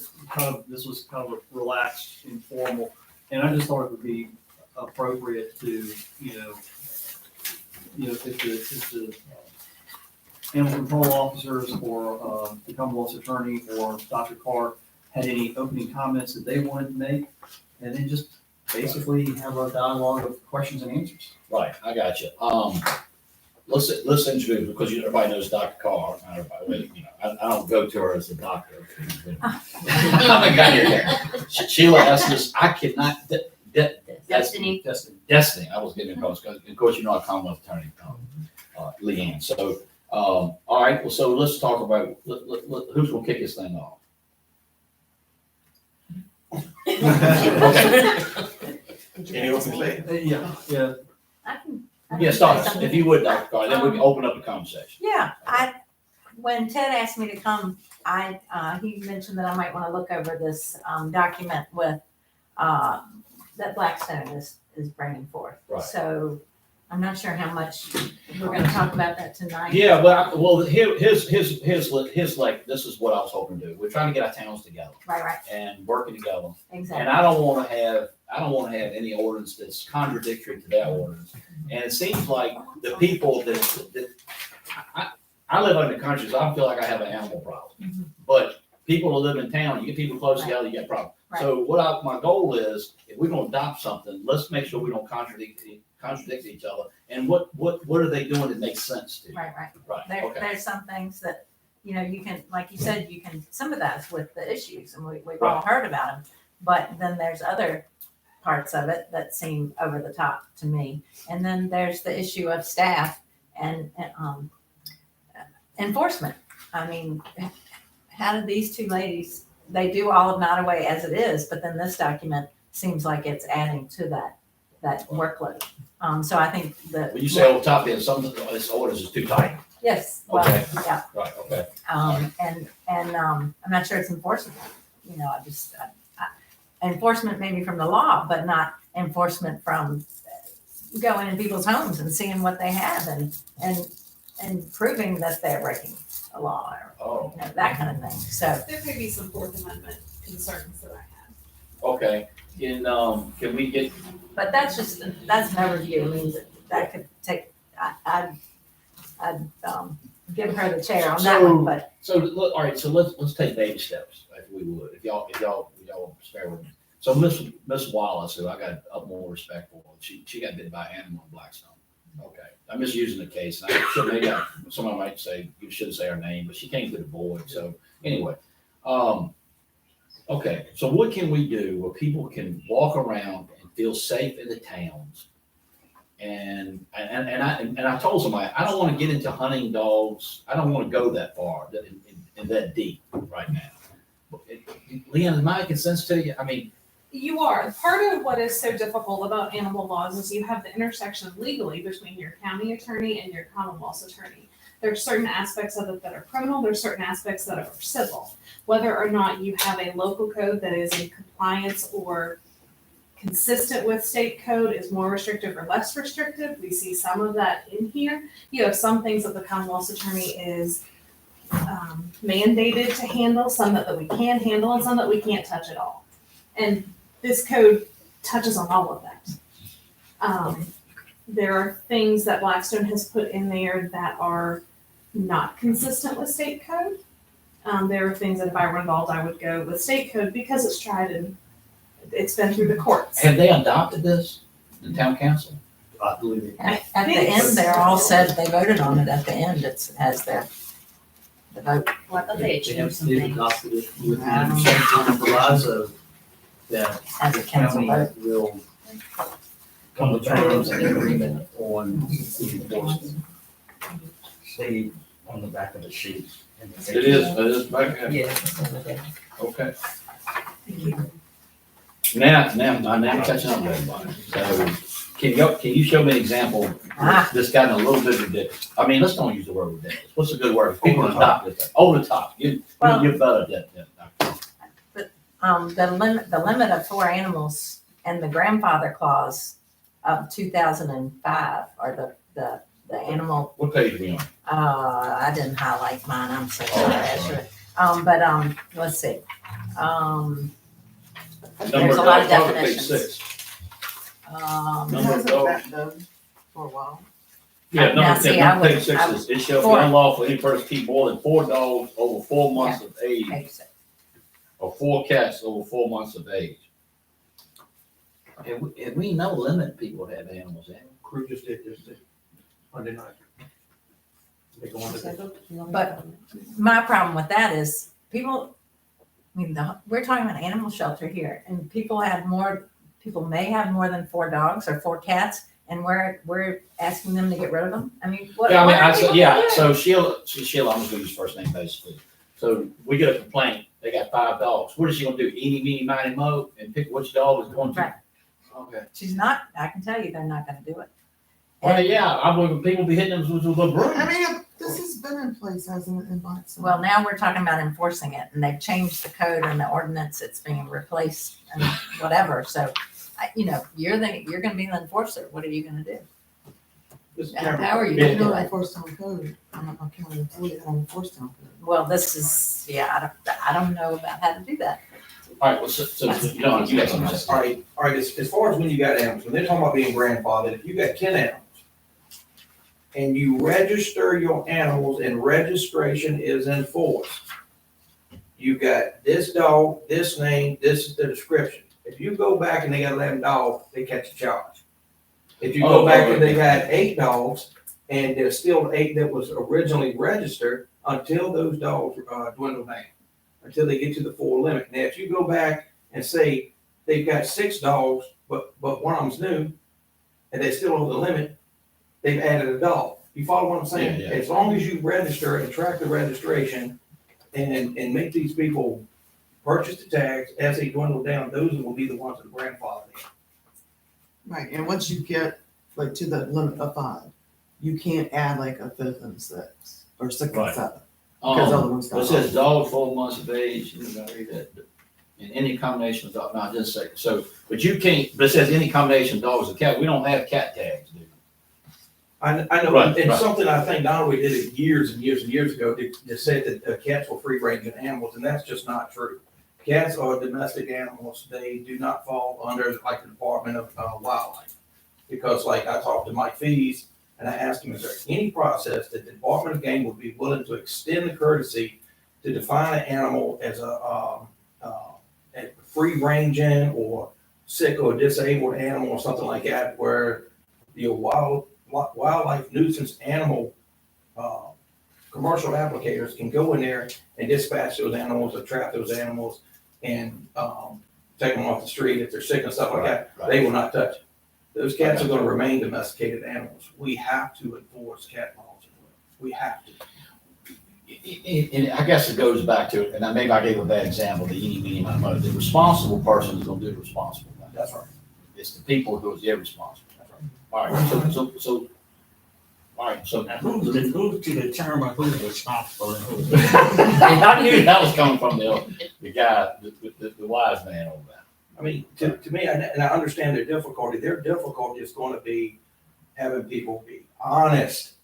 this was kind of a relaxed, informal, and I just thought it would be appropriate to, if the animal control officers or the Commonwealth's attorney or Dr. Carr had any opening comments that they wanted to make, and then just basically have a dialogue of questions and answers. Right, I got you. Let's introduce, because everybody knows Dr. Carr, not everybody, you know, I don't go to her as a doctor. I'm a guy here. Sheila asked us, I cannot, Destiny. Destiny, I was getting across, because of course, you know, I Commonwealth attorney, Leanne. So, all right, well, so let's talk about, who's gonna kick this thing off? Any open say? Yeah. I can Yeah, say start, something. if you would, Dr. Carr, then we can open up the conversation. Yeah, when Ted asked me to come, he mentioned that I might want to look over this, document with, that Blackstone is bringing forth. Right. So I'm not sure how much we're gonna talk about that tonight. Yeah, well, here's like, this is what I was hoping to do. We're trying to get our towns together Right, and working together. And exactly. I don't wanna have any ordinance that's contradictory to that ordinance. And it seems like the people that I live in the country, so I feel like I have an animal problem. Mhm. But people who live in town, you get people close together, you get a problem. Right. So my goal is, if we're gonna adopt something, let's make sure we don't contradict each other. And what are they doing that makes sense to you? Right. Right, okay. There's some things that, you know, you can, like you said, you can sympathize with the issues, and we've all heard about them. But then there's other parts of it that seem over the top to me. And then there's the issue of staff and enforcement. I mean, how did these two ladies, they do all of Nottoway as it is, but then this document seems like it's adding to that workload. So I think that. When you say over top, then some of this orders is too tight. Yes, well, Okay. yeah. Right, okay. And I'm not sure it's enforceable. You know, enforcement maybe from the law, but not enforcement from going in people's homes and seeing what they have and proving that they're breaking a law or, Oh, you know, that kind of thing. So, There may be some Fourth Amendment concerns that I have. okay. Can we get, but that's an overview. I mean, that could take, I'd give her the chair on that one, but so, look, all right, so let's take baby steps, if we would, if y'all spare with me. So Miss Wallace, who I got up more respect for, she got bit by an animal in Blackstone. Okay, I'm just using the case, and someone might say, you shouldn't say her name, but she came to the board, so, anyway. Okay, so what can we do where people can walk around and feel safe in the towns? And I told somebody, I don't want to get into hunting dogs. I don't want to go that far and that deep right now. Leanne, am I making sense to you? I mean, You are. Part of what is so difficult about animal laws is you have the intersection legally between your county attorney and your Commonwealth's attorney. There are certain aspects of it that are criminal, there's certain aspects that are civil. Whether or not you have a local code that is in compliance or consistent with state code is more restrictive or less restrictive. We see some of that in here. You have some things that the Commonwealth's attorney is mandated to handle, some that we can handle, and some that we can't touch at all. And this code touches on all of that. There are things that Blackstone has put in there that are not consistent with state code. There are things that if I were involved, I would go with state code because it's tried and it's been through the courts. have they adopted this in town council? I believe it. at the end, they're all said, they voted on it at the end. It's as the vote. Well, I thought they had They have changed some they've things. adopted it with the understanding and proviso that As a the council county vote. will come to terms and agreement on enforcement. See on the back of the sheet. It is back there. Yeah. Okay. Now I'm catching up with everybody. So can you show me an example? This got a little bit ridiculous. I mean, let's don't use the word ridiculous. What's a good word? People adopt this thing. Over the top. You're better at that. The limit of 4 animals and the grandfather clause of 2005 are the animal, What page are we on? I didn't highlight mine, I'm so sorry, I should. Let's see. There's a lot of Page definitions. 6. Um, Number of dogs. For a while. Yeah, Now, number see, 10, I number would- page 6 I is, it shall be four. unlawful for any person to keep more than 4 dogs over 4 months of age, Page 6. or 4 cats over 4 months of age. And we no limit people that have animals in. Crew just did Monday night. They go on to But my problem with that is people, I mean, we're talking about animal shelter here, and people may have more than 4 dogs or 4 cats, and we're asking them to get rid of them. I mean, what? Yeah, I mean, what are people yeah, gonna do? so Sheila, I'm just gonna use first name basically. So we get a complaint, they got 5 dogs. What is she gonna do? Eeny, meeny, miny, moe, and pick which dog is going to? Right. Okay. She's not, I can tell you, they're not gonna do it. Well, yeah, I believe people be hitting them with a broom. I mean, this has been in place, hasn't it, in Blackstone? Well, now we're talking about enforcing it, and they've changed the code and the ordinance, it's being replaced and whatever, so, you're gonna be the enforcer, what are you gonna do? Mr. How Chairman, are you You gonna do don't it? enforce town code. I'm not a county employee, I don't enforce town code. Well, this is, I don't know about how to do that. All right, well, so, John, you got something to say? all right, as far as when you got animals, when they're talking about being grandfathered, if you got 10 animals and you register your animals and registration is enforced, you got this dog, this name, this is the description. If you go back and they got 11 dogs, they catch a charge. If you go back and they got 8 dogs and there's still 8 that was originally registered, until those dogs dwindle down, until they get to the 4 limit. Now, if you go back and say they've got 6 dogs, but one of them's new, and they're still over the limit, they've added a dog. You follow what I'm saying? Yeah, yeah. As long as you register and track the registration and make these people purchase the tags as they dwindle down, those will be the ones that are grandfathered in. Right, and once you get like to the limit of 5, you can't add like a 5th and 6th, or 6th and Right. 7th. Because other ones It got. says dog 4 months of age, you gotta read that. In any combination of dog, not just say, so, but you can't, but it says any combination of dogs and cat, we don't have cat tags, do we? I know, Right, and right. something I think Nottoway did it years and years and years ago, they said that cats were free ranging animals, and that's just not true. Cats are domestic animals, they do not fall under like the Department of Wildlife. Because like I talked to Mike Fees, and I asked him, is there any process that the Department of Game would be willing to extend the courtesy to define an animal as a free ranging or sick or disabled animal or something like that, where your wildlife nuisance animal commercial applicators can go in there and dispatch those animals or trap those animals and take them off the street if they're sick and stuff like that. Right. They will not touch it. Those cats are gonna remain domesticated animals. We have to enforce cat laws. We have to. And I guess it goes back to, and maybe I gave a bad example, the eeny, meeny, miny, moe. The responsible person is gonna do the responsible thing. That's right. It's the people who's irresponsible. All right, all right, so. Now, who's to determine who's responsible and who's? I knew that was coming from the guy, the wise man over there. I mean, to me, and I understand their difficulty is gonna be having people be honest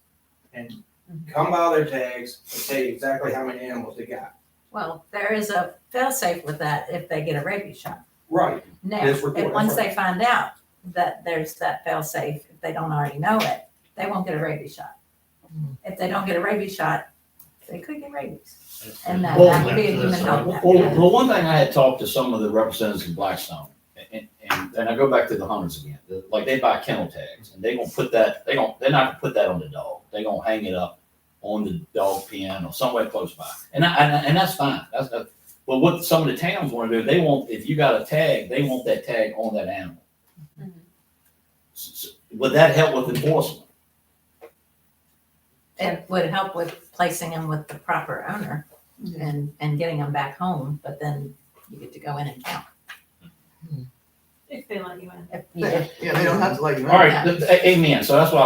and come by their tags and say exactly how many animals they got. Well, there is a fail-safe with that if they get a rabies shot. Right. Now, Yes, report, if once that's they find out that there's that fail-safe, if they don't already know it, they won't get a rabies shot. If they don't get a rabies shot, they could get rabies. And that would be a human health. Well, one thing I had talked to some of the representatives in Blackstone, and I go back to the hunters again, like they buy kennel tags, and they're not gonna put that on the dog. They're gonna hang it up on the dog pen or somewhere close by. And that's fine. But what some of the towns wanna do, if you got a tag, they want that tag on that animal. Would that help with enforcement? It would help with placing them with the proper owner and getting them back home, but then you get to go in and count. If they let you in. Yeah, they don't have to let you in. All right, amen. So that's why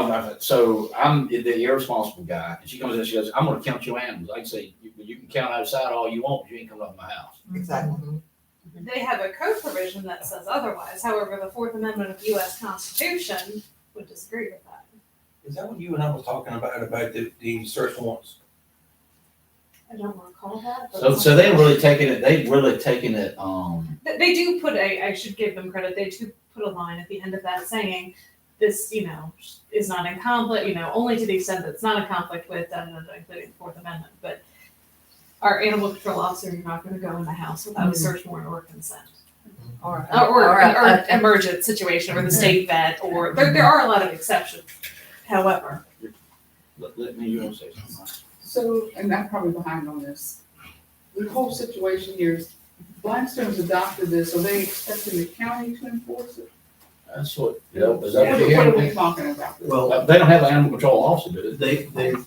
I'm the irresponsible guy, and she comes in and she goes, I'm gonna count your animals. I can say, you can count outside all you want, but you ain't coming up to my house. Exactly. They have a code provision that says otherwise. However, the Fourth Amendment of the U.S. Constitution would disagree with that. Is that what you and I was talking about the search warrants? I don't recall that. But So they've really taken it, They do put I should give them credit, they do put a line at the end of that saying, this, is not in conflict, only to the extent that it's not in conflict with, including the Fourth Amendment, but our animal control officer is not gonna go in the house without a search warrant or consent. Or Or a- an emergent situation, or the state vet, or, there are a lot of exceptions. However, Let me, you want to say something? So, and I'm probably behind on this. The whole situation here is Blackstone's adopted this, are they expecting the county to enforce it? That's what, is that what What you're are hearing? we talking about? Well, They don't have an animal control officer, do they?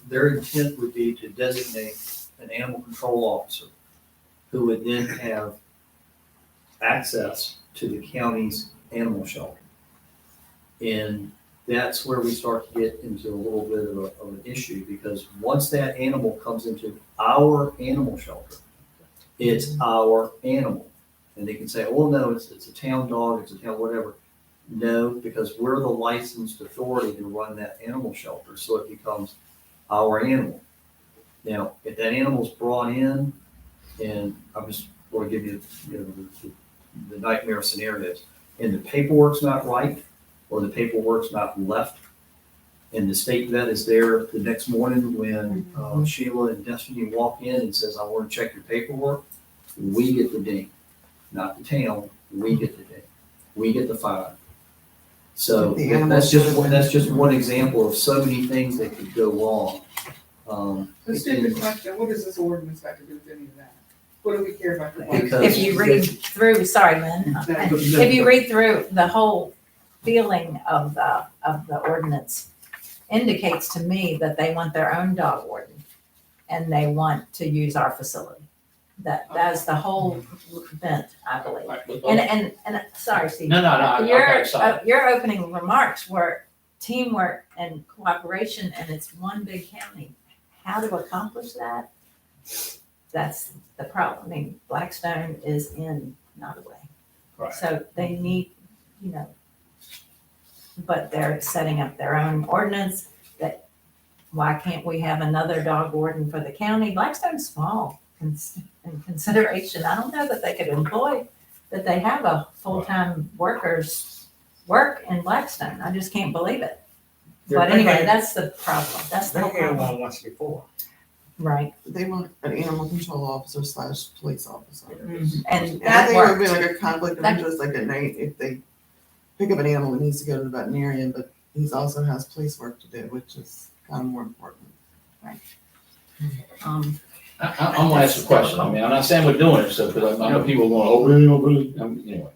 their intent would be to designate an animal control officer who would then have access to the county's animal shelter. And that's where we start to get into a little bit of an issue, because once that animal comes into our animal shelter, it's our animal. And they can say, oh, no, it's a town dog, it's a town whatever. No, because we're the licensed authority to run that animal shelter, so it becomes our animal. Now, if that animal's brought in, and I'm just going to give you, the nightmare scenarios, and the paperwork's not right, or the paperwork's not left, and the state vet is there the next morning when Sheila and Destiny walk in and says, I want to check your paperwork, we get the ding. Not the town, we get the ding. We get the fine. So The animal that's just, should have that's just one example of so many things that could go wrong. The stupid question, what does this ordinance have to do with any of that? What do we care about the Because- If you read through, sorry, Lynn, if you read through the whole feeling of the ordinance, indicates to me that they want their own dog warden and they want to use our facility. That's the whole bent, I believe. And sorry, Steve. No, sorry. Your opening remarks were teamwork and cooperation, and it's one big county. How to accomplish that? That's the problem. I mean, Blackstone is in Nottoway. Right. So they need, but they're setting up their own ordinance that, why can't we have another dog warden for the county? Blackstone's small in consideration. I don't know that they could employ, that they have a full-time workers work in Blackstone. I just can't believe it. But anyway, that's the problem. That's the They whole had problem. one once before. Right. They want an animal control officer / police officer. And And I that think it would be worked. like a conflict of That- interest, like at night, if they pick up an animal that needs to go to the veterinarian, but he also has police work to do, which is kind of more important. Um, I'm gonna ask a question. I mean, I'm not saying we're doing it, so, because I know people are going, oh, really, anyway.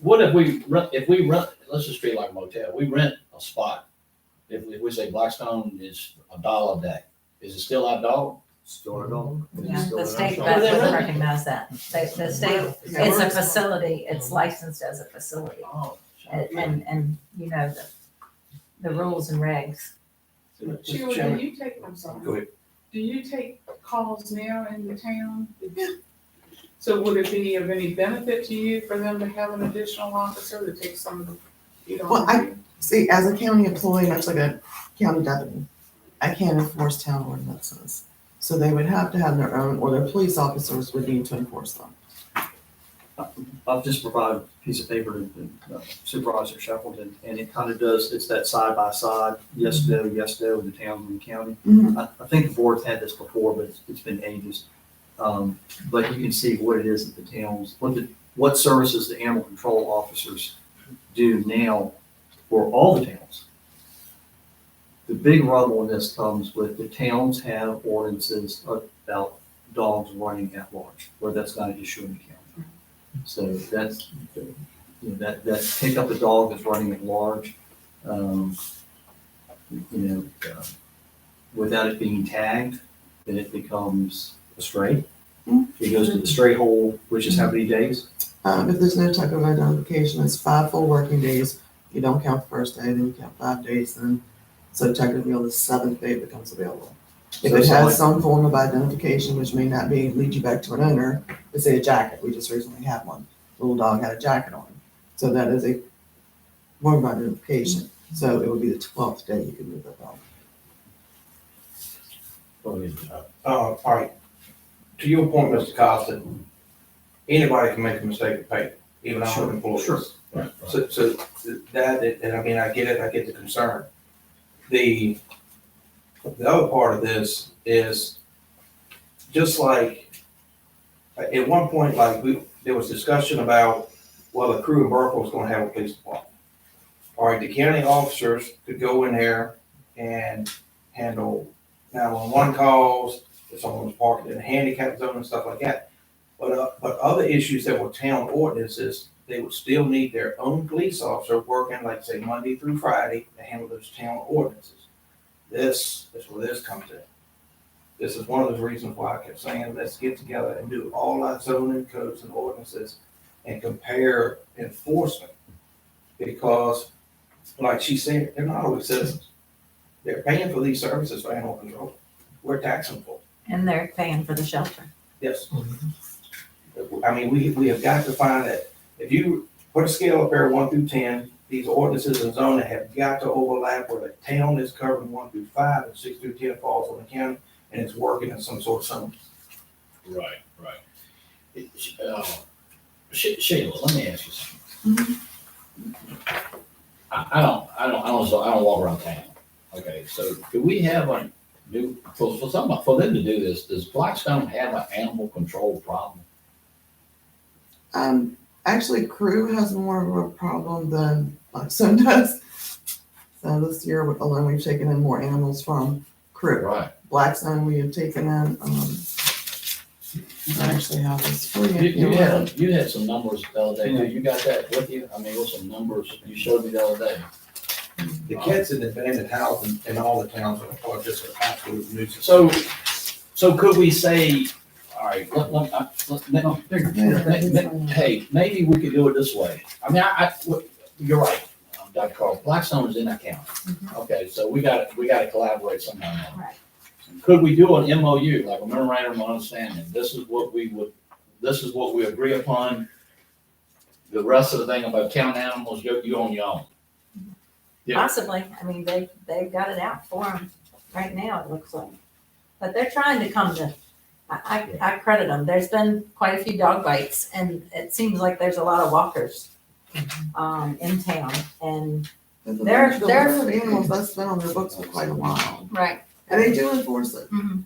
What if we rent, let's just treat it like a motel, we rent a spot. If we say Blackstone is $1 a day, is it still our dog? Still a dog. Yeah, the state Oh, vet they doesn't really? recognize that. The state, Yeah, it's a we're- facility, it's licensed as a facility. Oh. And the rules and regs. Sheila, do you take, I'm sorry. Go ahead. Do you take calls now in the town? So would it be of any benefit to you for them to have an additional officer to take some of the, Well, See, as a county employee, much like a county deputy, I can't enforce town ordinances. So they would have to have their own, or their police officers would need to enforce them. I've just provided a piece of paper to Supervisor Shuffleton, and it kind of does, it's that side by side, yes, no, in the town and the county. I think the board's had this before, but it's been ages. But you can see what it is that the towns, what services the animal control officers do now for all the towns. The big rubble in this comes with the towns have ordinances about dogs running at large, where that's not an issue in the county. So that's, that pick up a dog that's running at large, without it being tagged, then it becomes a stray. It goes to the stray hole, which is how many days? If there's no type of identification, it's 5 full working days. You don't count the first day, then you count 5 days, then, so technically on the 7th day it becomes available. If So it it's has like- some form of identification, which may not be, lead you back to an owner, let's say a jacket, we just recently had one. Little dog had a jacket on. So that is a form of identification. So it would be the 12th day you could move that dog. All right. To your point, Mr. Costin, anybody can make a mistake of pay. even our own employees. Sure. Right. So that, and I mean, I get it, I get the concern. The other part of this is just like, at one point, like, there was discussion about, well, the crew in Burkeville was gonna have a police department. All right, the county officers could go in there and handle 911 calls, if someone was parked in a handicap zone and stuff like that. But other issues that were town ordinances, they would still need their own police officer working, like, say, Monday through Friday to handle those town ordinances. This is where this comes in. This is one of those reasons why I kept saying, let's get together and do all our zoning codes and ordinances and compare enforcement. Because, like she said, they're not always citizens. They're paying for these services for animal control. We're taxing for it. And they're paying for the shelter. Yes. I mean, we have got to find that, if you put a scale up there, 1 through 10, these ordinances and zoning have got to overlap where the town is covering 1 through 5 and 6 through 10 falls on the county, and it's working in some sort of zone. Right. Sheila, let me ask you something. I don't walk around town. Okay, so do we have a new, for them to do this, does Blackstone have an animal control problem? Actually, Crew has more of a problem than Blackstone does. So this year alone, we've taken in more animals from Crew. Right. Blackstone, we have taken in, I actually have this for You had some numbers the other day, too. You got that with you? I mean, with some numbers you showed me the other day. The cats in the abandoned house in all the towns are just an absolute nuisance. So could we say, all right, hey, maybe we could do it this way. I mean, you're right, Dr. Carl, Blackstone is in that county. Okay, so we gotta collaborate somehow. Right. Could we do an MOU, like a memorandum of understanding? This is what we agree upon. The rest of the thing about town animals, you on your own. Yeah. Possibly. I mean, they've got it out for them right now, it looks like. But they're trying to come to, I credit them. There's been quite a few dog bites, and it seems like there's a lot of walkers in town. And they're animals that's been on their books for quite a while. right. And they do enforce it. Mhm.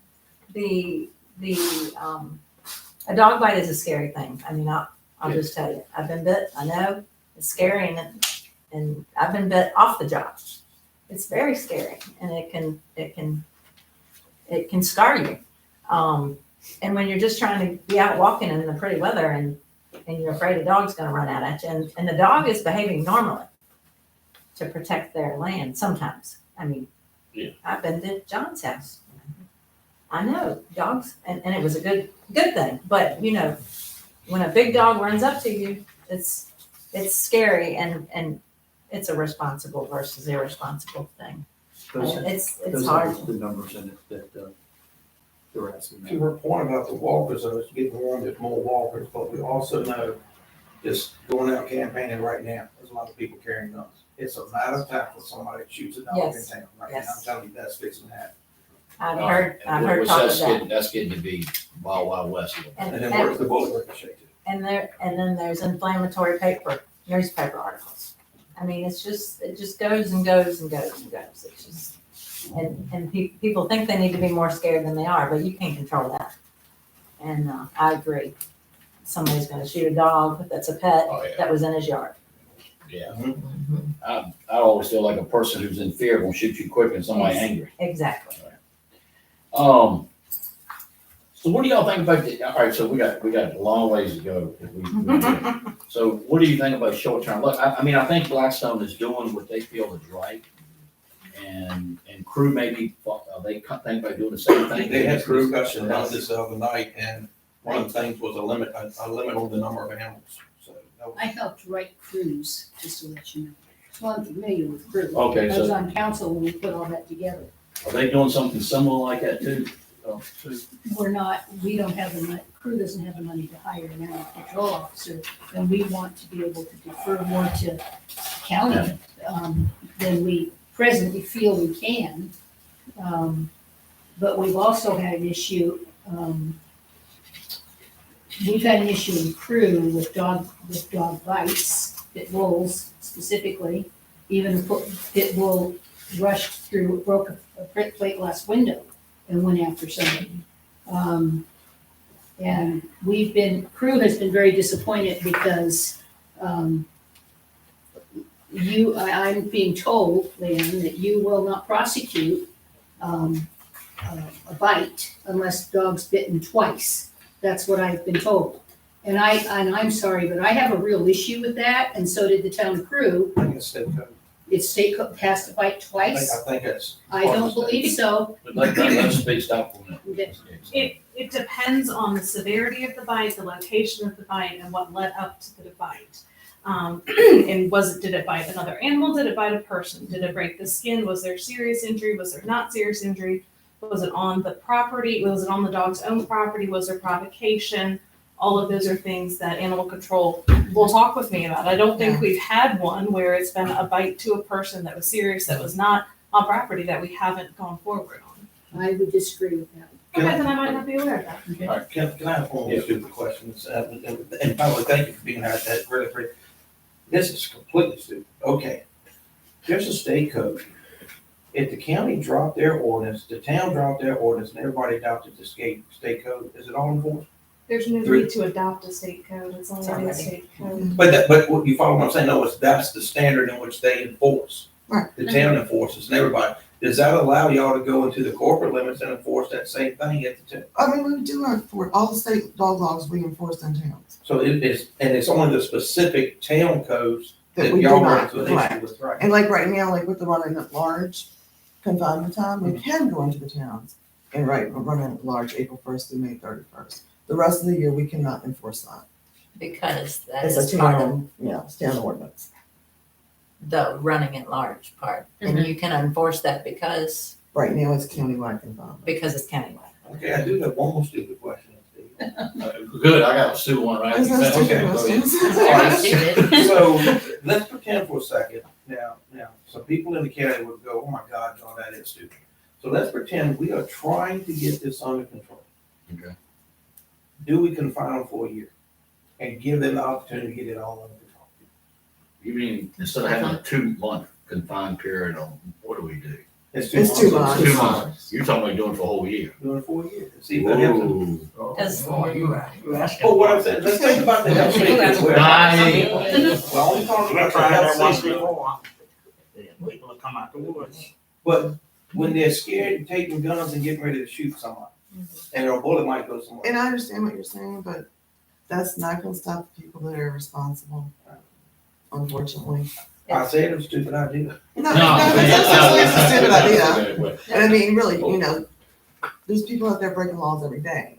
A dog bite is a scary thing. I mean, I'll just tell you, I've been bit. I know it's scary, and I've been bit off the job. It's very scary, and it can scar you. And when you're just trying to be out walking in the pretty weather, and you're afraid a dog's going to run out at you, and the dog is behaving normally to protect their land sometimes. I mean, Yeah. I've been to John's house. I know dogs, and it was a good thing. But when a big dog runs up to you, it's scary, and it's a responsible versus irresponsible thing. It's hard. The numbers in it that they were asking. To your point about the walkers, though, it's getting warm, there's more walkers, but we also know, just going out campaigning right now, there's a lot of people carrying guns. It's a matter of time for somebody shoots a dog in Yes. town right now. I'm Yes. telling you, that's fixing to happen. I've heard Which talk of that. that's getting to be wild west. And then where's the bullet ricochet to? And then there's inflammatory newspaper articles. I mean, it just goes and goes and goes and goes. It's just, and people think they need to be more scared than they are, but you can't control that. And I agree. Somebody's gonna shoot a dog that's a pet Oh, yeah. that was in his yard. Yeah. I always feel like a person who's in fear will shoot you quick and somebody angry. Exactly. So what do y'all think about all right, so we got a long ways to go. So what do you think about short term? Look, I mean, I think Blackstone is doing what they feel is right. And Crew maybe, they think about doing the same thing. They had crew gushing down this the other night, and one of the things was a limit on the number of animals. So that was- I helped write Cruise, just to let you know. So I'm familiar with Cruise. Okay, I was so on council when we put all that together. are they doing something similar like that too? We don't have the money, Crew doesn't have the money to hire an animal control officer, and we want to be able to defer more to county than we presently feel we can. But we've also had an issue, we've had an issue in Crew with dog bites, pit bulls specifically. Even a pit bull rushed through, broke a plate glass window and went after somebody. And Crew has been very disappointed because, I'm being told, Leanne, that you will not prosecute, a bite unless dog's bitten twice. That's what I've been told. And I'm sorry, but I have a real issue with that, and so did the town of Crew. I guess state code. It's state has to bite I twice. think that's. I don't believe so. But let's speak stop on that. It depends on the severity of the bite, the location of the bite, and what led up to the bite. And did it bite another animal? Did it bite a person? Did it break the skin? Was there serious injury? Was there not serious injury? Was it on the property? Was it on the dog's own property? Was there provocation? All of those are things that animal control will talk with me about. I don't think we've had one where it's been a bite to a person that was serious, that was not on property, that we haven't gone forward on. I would disagree with that. Okay, then I might not be aware of that. All right, can I have one more stupid question? And by the way, thank you for being here, that's really great. This is completely stupid. Okay. There's a state code. If the county dropped their ordinance, the town dropped their ordinance, and everybody adopted the state code, is it all enforced? There's no need to adopt a state code. It's already a state code. But what you follow what I'm saying? No, that's the standard in which they enforce. Right. The town enforces and everybody. Does that allow y'all to go into the corporate limits and enforce that same thing at the town? I mean, we do enforce, all the state dog laws we enforce in towns. So it is, and it's only the specific town codes That that we do y'all run not, into an right. issue with, right? And like right now, like with the running at large confinement time, we can go into the towns and we're running at large April 1st through May 31st. The rest of the year, we cannot enforce that. Because that It's is a part of town, it's town ordinance. the running at large part. And you can enforce that because Right now, it's countywide confinement. it's countywide. Okay, I do have one more stupid question. Steve. Good, I got a stupid one right. There's no stupid Okay. questions. All right, so let's pretend for a second, now, some people in the county would go, oh my God, no, that is stupid. So let's pretend we are trying to get this under control. Okay. Do we confine them for a year and give them the opportunity to get it all under control? You mean, instead of having a 2-month confined period on, what do we do? It's 2 months. 2 months. You're talking about doing for a whole year. Doing it for a year. See if that helps them. Whoa. Because Oh, what I'm saying, let's think about the health safety. Well, I'm talking about the health safety. People will come out the woods. But when they're scared and taking guns and getting ready to shoot somebody, and a bullet might go somewhere. And I understand what you're saying, but that's not gonna stop the people that are responsible, unfortunately. I said it was a stupid idea. No, it's a stupid idea. Okay, And I mean, really, there's people out there breaking laws every day.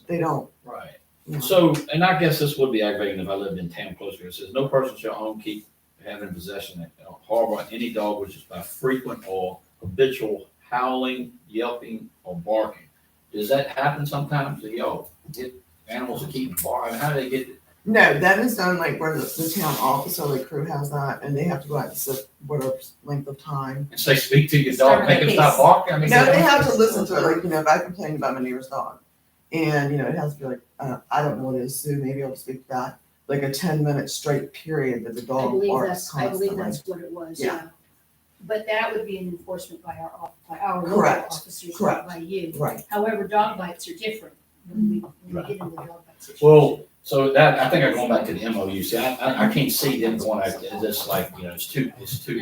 They don't, Right. you know. So, and I guess this would be aggravating if I lived in town closer. It says, no person shall own, keep, have in possession, or harbor any dog which is by frequent or habitual howling, yelping, or barking. Does that happen sometimes? Do y'all get animals to keep barking? How do they get it? No, that is done like where the town office or the crew has that, and they have to go out and sit whatever length of time. And say, speak to your dog, make him stop barking? I mean, No, they have to listen to it, like, if I complain about my neighbor's dog, and, it has to be like, I don't know what it is, Sue, maybe I'll speak to that, like a 10-minute straight period that the I dog believe barks I believe constantly. that's what it was, Yeah. yeah. But that would be an enforcement by our local Correct, officers, correct. not by you. Right. However, dog bites are different when we get into the dog bite situation. well, so that, I think I'm going back to the MOU. See, I can't see them going out, this like, it's too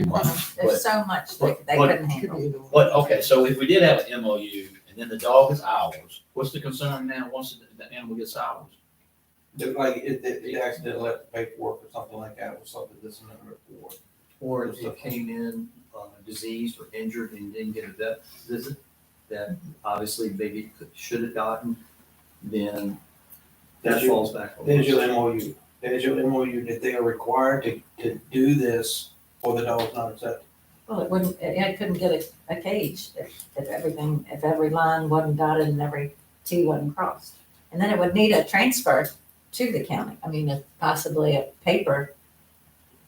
much. there's so much they but- couldn't Could handle. be either one. But, okay, so if we did have an MOU and then the dog is ours, what's the concern now once the animal gets ours? Like, if the accident left the paperwork or something like that, or something that's in the report. Or if it came in diseased or injured and didn't get a vet visit, that obviously maybe should have gotten, then that There's your- falls back on There's us. your MOU. There's your MOU that they are required to do this or the dog's not accepted. Well, it couldn't get a cage if every line wasn't dotted and every T wasn't crossed. And then it would need a transfer to the county. I mean, possibly a paper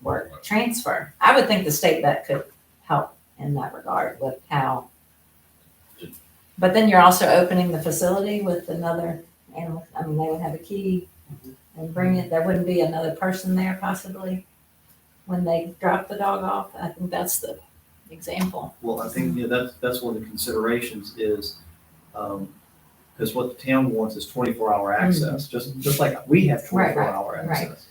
work transfer. I would think the state vet could help in that regard with how. But then you're also opening the facility with another animals, I mean, they would have a key and bring it, there wouldn't be another person there possibly when they drop the dog off. I think that's the example. Well, I think, that's one of the considerations is, because what the town wants is 24-hour access, just like we have Right, 24-hour right. access.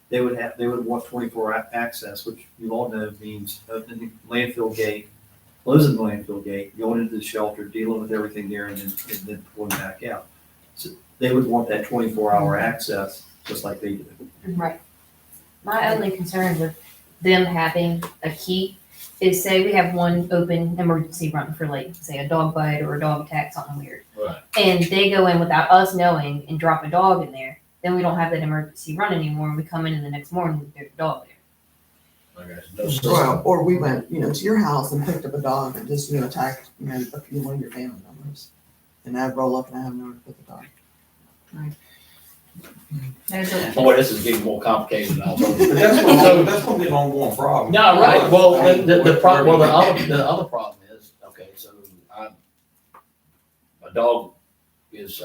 They would want 24 access, which you all know means opening the landfill gate, closing the landfill gate, going into the shelter, dealing with everything there, and then pulling back out. So they would want that 24-hour access, just like they do. Right. My only concern with them having a key is say we have one open emergency run for like, say a dog bite or a dog attack, something weird. Right. And they go in without us knowing and drop a dog in there, then we don't have that emergency run anymore, and we come in the next morning with there's a dog there. Well, or we went, to your house and picked up a dog and just, attacked, one of your family members. And I'd roll up and I have nowhere to put the dog. There's a, Boy, this is getting more complicated than I was hoping. But that's gonna be an ongoing problem. No, right, well, the other problem is, okay, so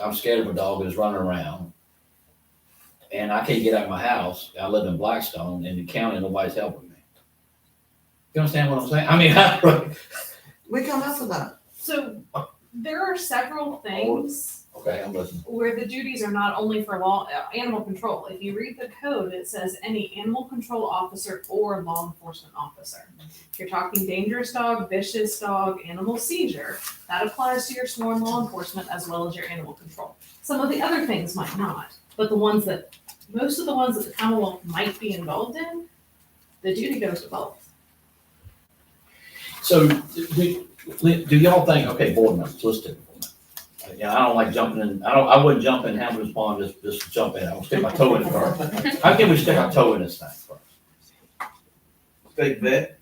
I'm scared of a dog is running around. And I can't get out of my house. I live in Blackstone, in the county, nobody's helping me. You understand what I'm saying? I mean, We come up with that. So there are several things okay, I'm listening. where the duties are not only for animal control. If you read the code, it says any animal control officer or law enforcement officer. If you're talking dangerous dog, vicious dog, animal seizure, that applies to your sworn law enforcement as well as your animal control. Some of the other things might not, but most of the ones that the Commonwealth might be involved in, the duty goes to both. So do y'all think, okay, board members, let's take it for a minute. Yeah, I don't like jumping in, I wouldn't jump in Hamlin's Pond, just jump in, I'll stick my toe in it first. How can we stick our toe in this thing first? State vet.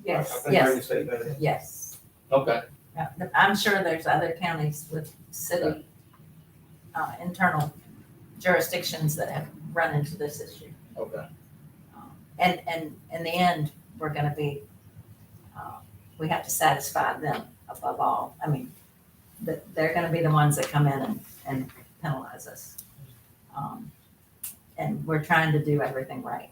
yes, I think yes, bring the state vet in. yes. Okay, Yeah, I'm sure there's other counties with city internal jurisdictions that have run into this issue. okay. And in the end, we're gonna be, we have to satisfy them above all. I mean, they're gonna be the ones that come in and penalize us. And we're trying to do everything right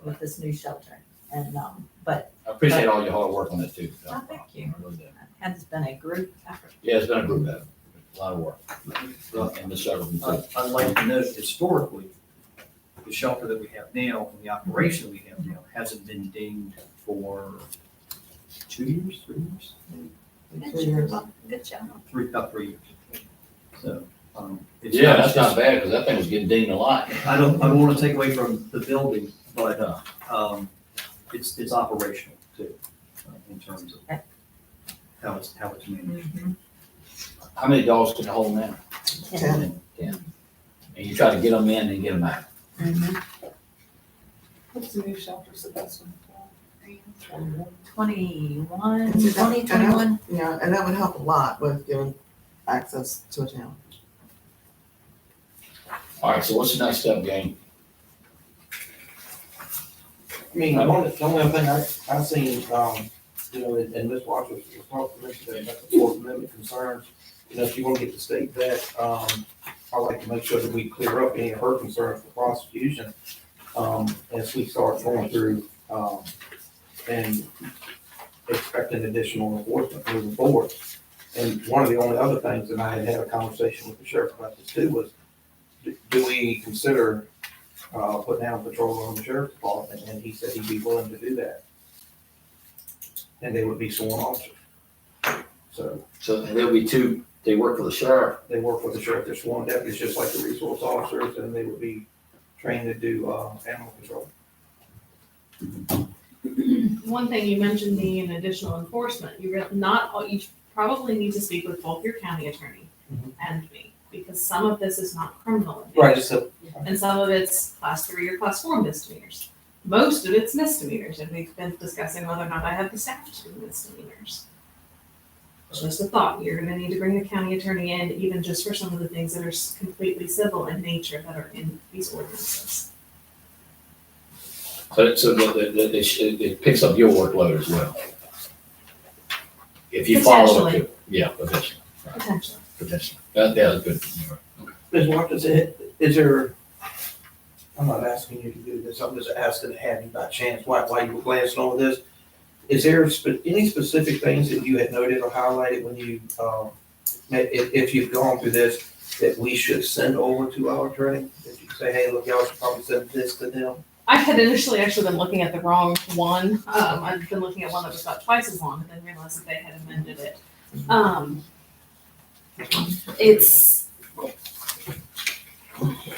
with this new shelter. And, but I appreciate all your hard work on this too. Oh, thank you. I really do. it has been a group effort. Yeah, it's been a group effort, a lot of work, and the several. I'd like to note historically, the shelter that we have now and the operation we have now hasn't been dinged for 2 years, 3 years? Good job. About 3 years. So, it's Yeah, not that's not just- bad, because that thing was getting dinged a lot. I don't want to take away from the building, but, it's operational too, in terms of how it's managed. Mhm. How many dogs can you hold now? 10. 10. And you try to get them in and get them out. Mhm. What's the new shelter supposed to be? 21, See, that- 20, 21. Yeah, and that would help a lot with giving access to a town. All right, so what's the next step, gang? I mean, the only other thing I've seen, and Ms. Watts was talking about the Fourth Amendment concerns. If you want to get the state vet, I'd like to make sure that we clear up any of her concerns for prosecution, as we start going through, and expecting additional enforcement moving forward. And one of the only other things, and I had a conversation with the sheriff about this too, was do we consider putting down patrol on the sheriff's department? And he said he'd be willing to do that. And they would be sworn officers. So there'll be two, they work for the sheriff. They work for the sheriff, they're sworn deputies, just like the resource officers, and they would be trained to do animal control. One thing you mentioned being additional enforcement, you probably need to speak with both your county attorney and me, because some of this is not criminal. in nature. Right, so. And some of it's class 3 or class 4 misdemeanors. Most of it's misdemeanors, and we've been discussing whether or not I have the staff to do misdemeanors. Just a thought, you're gonna need to bring the county attorney in, even just for some of the things that are completely civil in nature that are in these ordinances. So it picks up your workload as well. If you follow it. Potentially. Yeah, eventually. Potentially. potentially. That's good. Ms. Watkins, is there, I'm not asking you to do this, I'm just asking to have you by chance, while you were glancing over this. Is there any specific things that you had noted or highlighted when you, if you've gone through this, that we should send over to our attorney? That you say, hey, look, y'all should probably send this to them? I had initially actually been looking at the wrong one. I'd been looking at one that was about twice as long, and then realized that they had amended it. It's,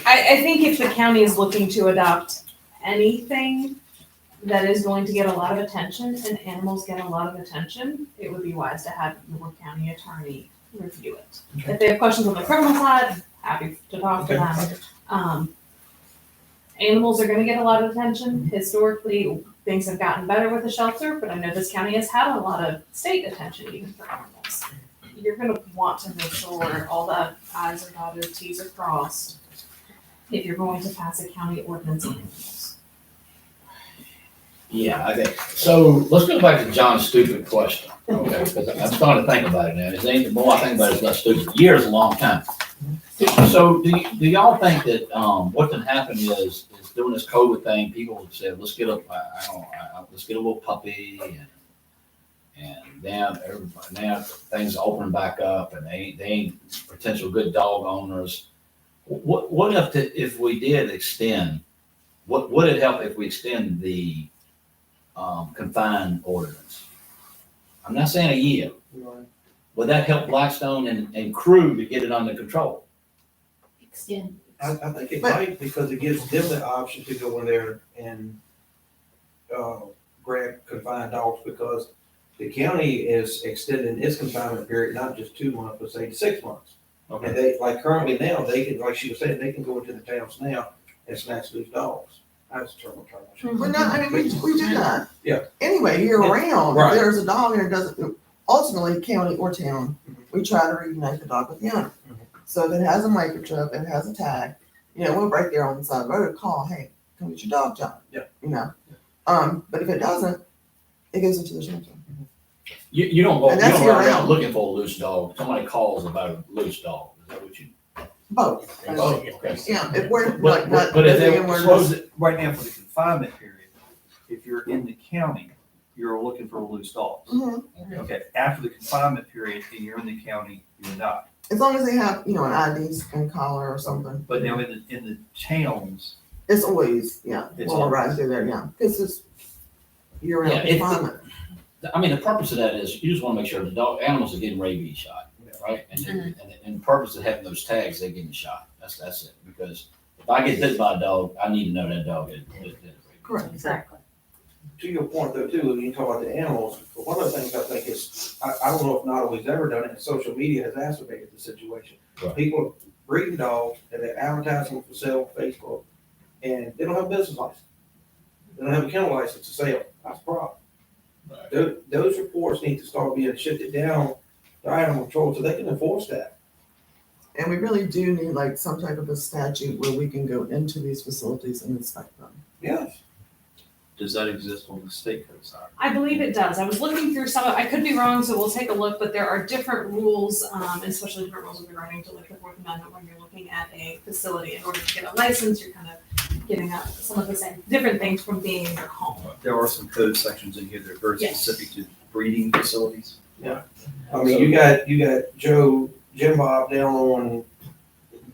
I think if the county is looking to adopt anything that is going to get a lot of attention and animals get a lot of attention, it would be wise to have your county attorney review it. If they have questions on the criminal side, happy to talk to them. Animals are gonna get a lot of attention. Historically, things have gotten better with the shelter, but I know this county has had a lot of state attention even for animals. You're gonna want to make sure all the i's are dotted, t's are crossed, if you're going to pass a county ordinance on animals. Yeah, I think, so let's go back to John's stupid question, okay, because I'm starting to think about it now. The more I think about it, it's less stupid. Years is a long time. So do y'all think that, what can happen is doing this COVID thing, people said, let's get let's get a little puppy and now things are opening back up and they ain't potential good dog owners. What if we did extend, what would it help if we extend the confined ordinance? I'm not saying a year. Would that help Blackstone and crew to get it under control? Extend. I think it might, because it gives them the option to go in there and grab confined dogs, because the county is extending its confinement period, not just 2 months, but say 6 months. Okay. And they, like currently now, they can, like she was saying, they can go into the towns now and snatch these dogs. That's a terrible term. Well, no, I mean, we do that. Yeah. Anyway, year round, Right. if there's a dog and it doesn't, ultimately, county or town, we try to reunite the dog with the owner. So if it has a microchip, if it has a tag, we're right there on the side of the road, call, hey, come get your dog, John. Yeah. But if it doesn't, it goes into the shelter. You don't go And that's run year around round. looking for a loose dog. Somebody calls about a loose dog. Is that what you? Both. Oh, okay. Yeah, if we're But- like not but if they busy and we're Suppose just, that right now for the confinement period, if you're in the county, you're looking for loose dogs. Mhm. Okay, after the confinement period and you're in the county, you're not. as long as they have, an ID and collar or something. But now in the towns, It's always, It's we'll ride through there, because it's year round Yeah, confinement. I mean, the purpose of that is you just want to make sure the animals are getting rabies shot, right? And the purpose of having those tags, they're getting shot. That's it. Because if I get bit by a dog, I need to know that dog is rabies. Correct. Exactly. To your point though, too, when you talk about the animals, one of the things I think is, I don't know if Nottoway's ever done it, and social media has exacerbated the situation. Right. People are breeding dogs and they're advertising them for sale on Facebook, and they don't have a business license. They don't have a kennel license to sell. That's a problem. Right. Those reports need to start being shifted down to animal control so they can enforce that. And we really do need like some type of a statute where we can go into these facilities and inspect them. Yes. does that exist on the state code side? I believe it does. I was looking through some, I could be wrong, so we'll take a look, but there are different rules, especially different rules regarding to like the Fourth Amendment when you're looking at a facility. In order to get a license, you're kind of getting up some of the same, different things from being in your home. There are some code sections in here that are very Yes. specific to breeding facilities. I mean, you got Jim Bob down on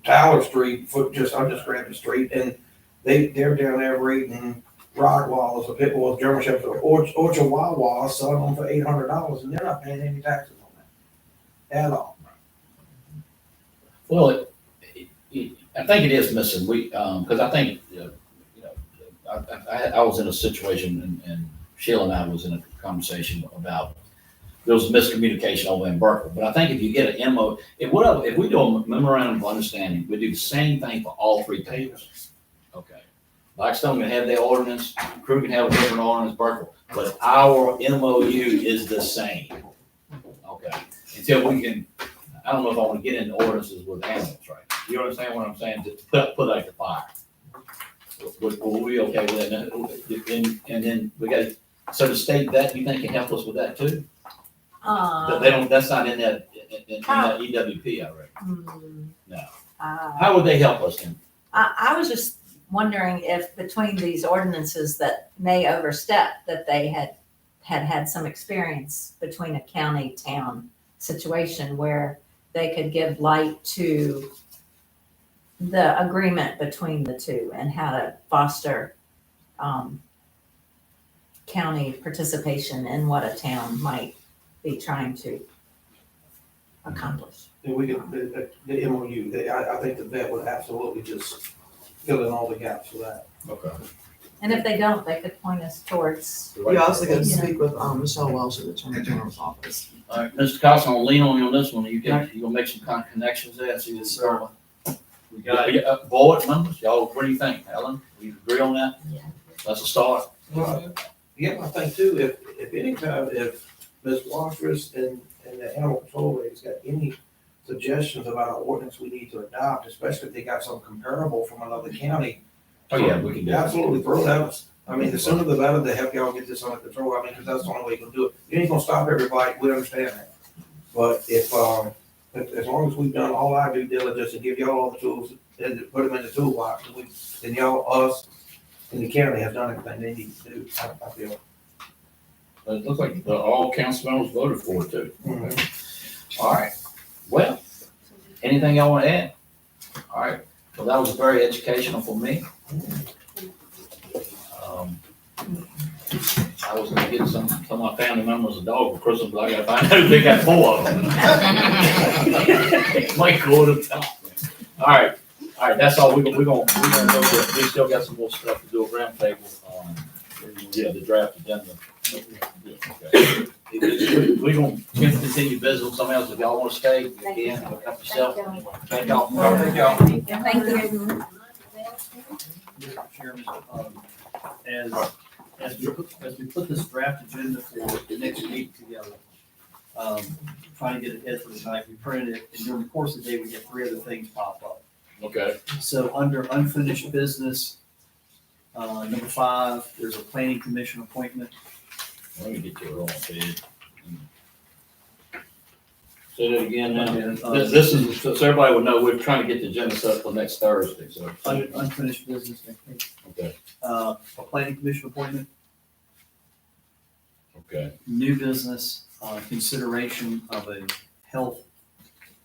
Tyler Street, I'm just grabbing the street, and they're down there breeding Rottweilers, a pit bulls, German Shepherds, or Chihuahuas, selling them for $800, and they're not paying any taxes on that at all. Well, I think it is missing. Because I think, I was in a situation, and Sheila and I was in a conversation about there was miscommunication over in Berkeley. But I think if you get an MO, if we do a memorandum of understanding, we do the same thing for all three tables. Okay. Blackstone can have their ordinance, Crew can have a different ordinance, Berkeley, but our MOU is the same. Okay. Until we can, I don't know if I want to get into ordinances with animals, right? You understand what I'm saying? Just put out the fire. Will we okay with that? And then we got, so the state that you think can help us with that too? They don't, that's not in that, in that EWP, I reckon. Hmm, No. uh, How would they help us then? I was just wondering if between these ordinances that may overstep, that they had some experience between a county-town situation where they could give light to the agreement between the two and how to foster county participation in what a town might be trying to accomplish. And we could, the MOU, I think the vet would absolutely just fill in all the gaps for that. Okay. And if they don't, they could point us towards, You also got to You know. speak with, Michelle Welsh at the Attorney General's office. All right, Mr. Costa, I'll lean on you on this one. You gonna make some kind of connections there and see this. We got it. Board members, y'all, what do you think, Helen? We agree on that? Yeah. That's a start. Well, yeah, I think too, if anytime, if Ms. Watrous and the animal control lady's got any suggestions about an ordinance we need to adopt, especially if they got something comparable from another county. Oh, yeah, we can do that. Absolutely, throw it at us. I mean, the sooner the better to help y'all get this under control. I mean, because that's the only way you can do it. You ain't gonna stop everybody, we understand that. But if as long as we've done all our due diligence and give y'all all the tools and put them in the toolbox, then y'all, us, and the county have done everything they need to do, I feel. It looks like all council members voted for it too. Mhm. All right, well, anything y'all wanna add? All right, well, that was very educational for me. I was gonna get some of my family members a dog for Christmas, but I gotta find out if they got 4 of them. Might go to the top. All right, that's all, we're gonna go get, we still got some more stuff to do at round table, yeah, the draft agenda. Okay. We're gonna continue business with something else, if y'all wanna stay, you can, look up yourself. Thank y'all. Thank y'all. thank you. Mr. Chairman, as we put this draft agenda for the next meeting together, trying to get it ahead for tonight, we printed it, and during the course of the day, we get 3 other things pop up. Okay. So under unfinished business, number 5, there's a planning commission appointment. Let me get you a wrong page. Say that again now. This is, so everybody would know, we're trying to get the agenda set for next Thursday, so. Unfinished business, next week. Okay, A planning commission appointment, okay. new business, consideration of a health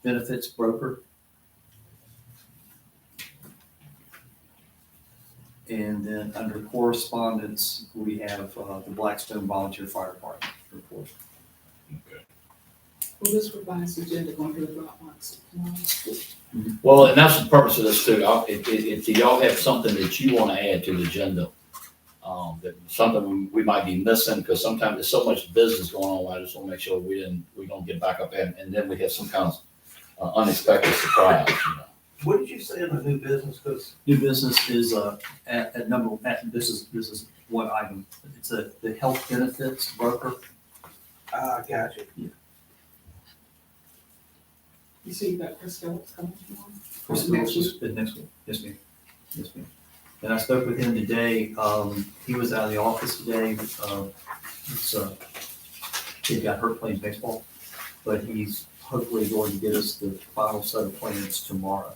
benefits broker. And then under correspondence, we have the Blackstone Volunteer Fire Department report. Well, this revised agenda going to the Dropbox tomorrow. Well, and that's the purpose of this too. If y'all have something that you want to add to the agenda, that something we might be missing, because sometimes there's so much business going on, I just want to make sure we don't get back up and then we have some kind of unexpected surprise, you know. What did you say in the new business? Because New business is this is one item. It's the health benefits broker. I got you. You see that Chris Phillips coming tomorrow? Next week. Next week. Yes, ma'am. Yes, ma'am. And I spoke with him today. He was out of the office today. He got hurt playing baseball, but he's hopefully going to get us the final set of plans tomorrow.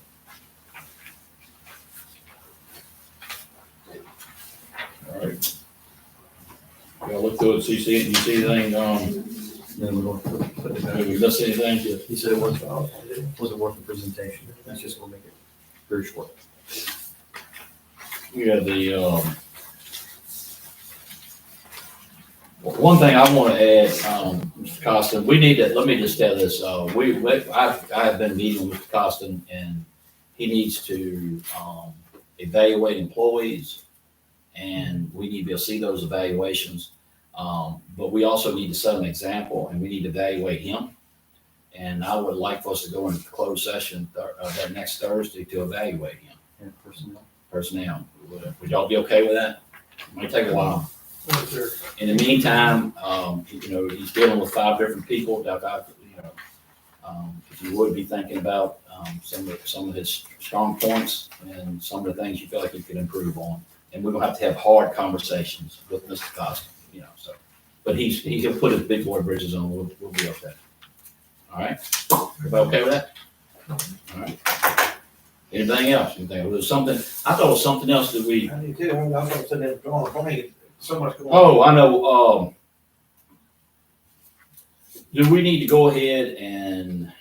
All right. Y'all look through it, see, you see anything, Then we're going to put it did back. we miss anything? He said it wasn't worth the presentation. He's just going to make it very short. Yeah, one thing I want to add, Mr. Costin, we need to, let me just tell this, I have been meeting with Mr. Costin, and he needs to, evaluate employees, and we need to be able to see those evaluations. But we also need to set an example, and we need to evaluate him. And I would like for us to go into closed session, that next Thursday to evaluate him. And Personnel. Would y'all be okay with that? It might take a while. In the meantime, he's dealing with 5 different people that if you would be thinking about, some of his strong points and some of the things you feel like he could improve on. And we're gonna have to have hard conversations with Mr. Costa, so. But he'll put his big boy bridges on, we'll be okay. All right, everybody okay with that? All right. Anything else? Anything, was something, I thought it was something else that we, I need to, I was gonna sit there drawing, for me, so much going on. oh, I know, do we need to go ahead and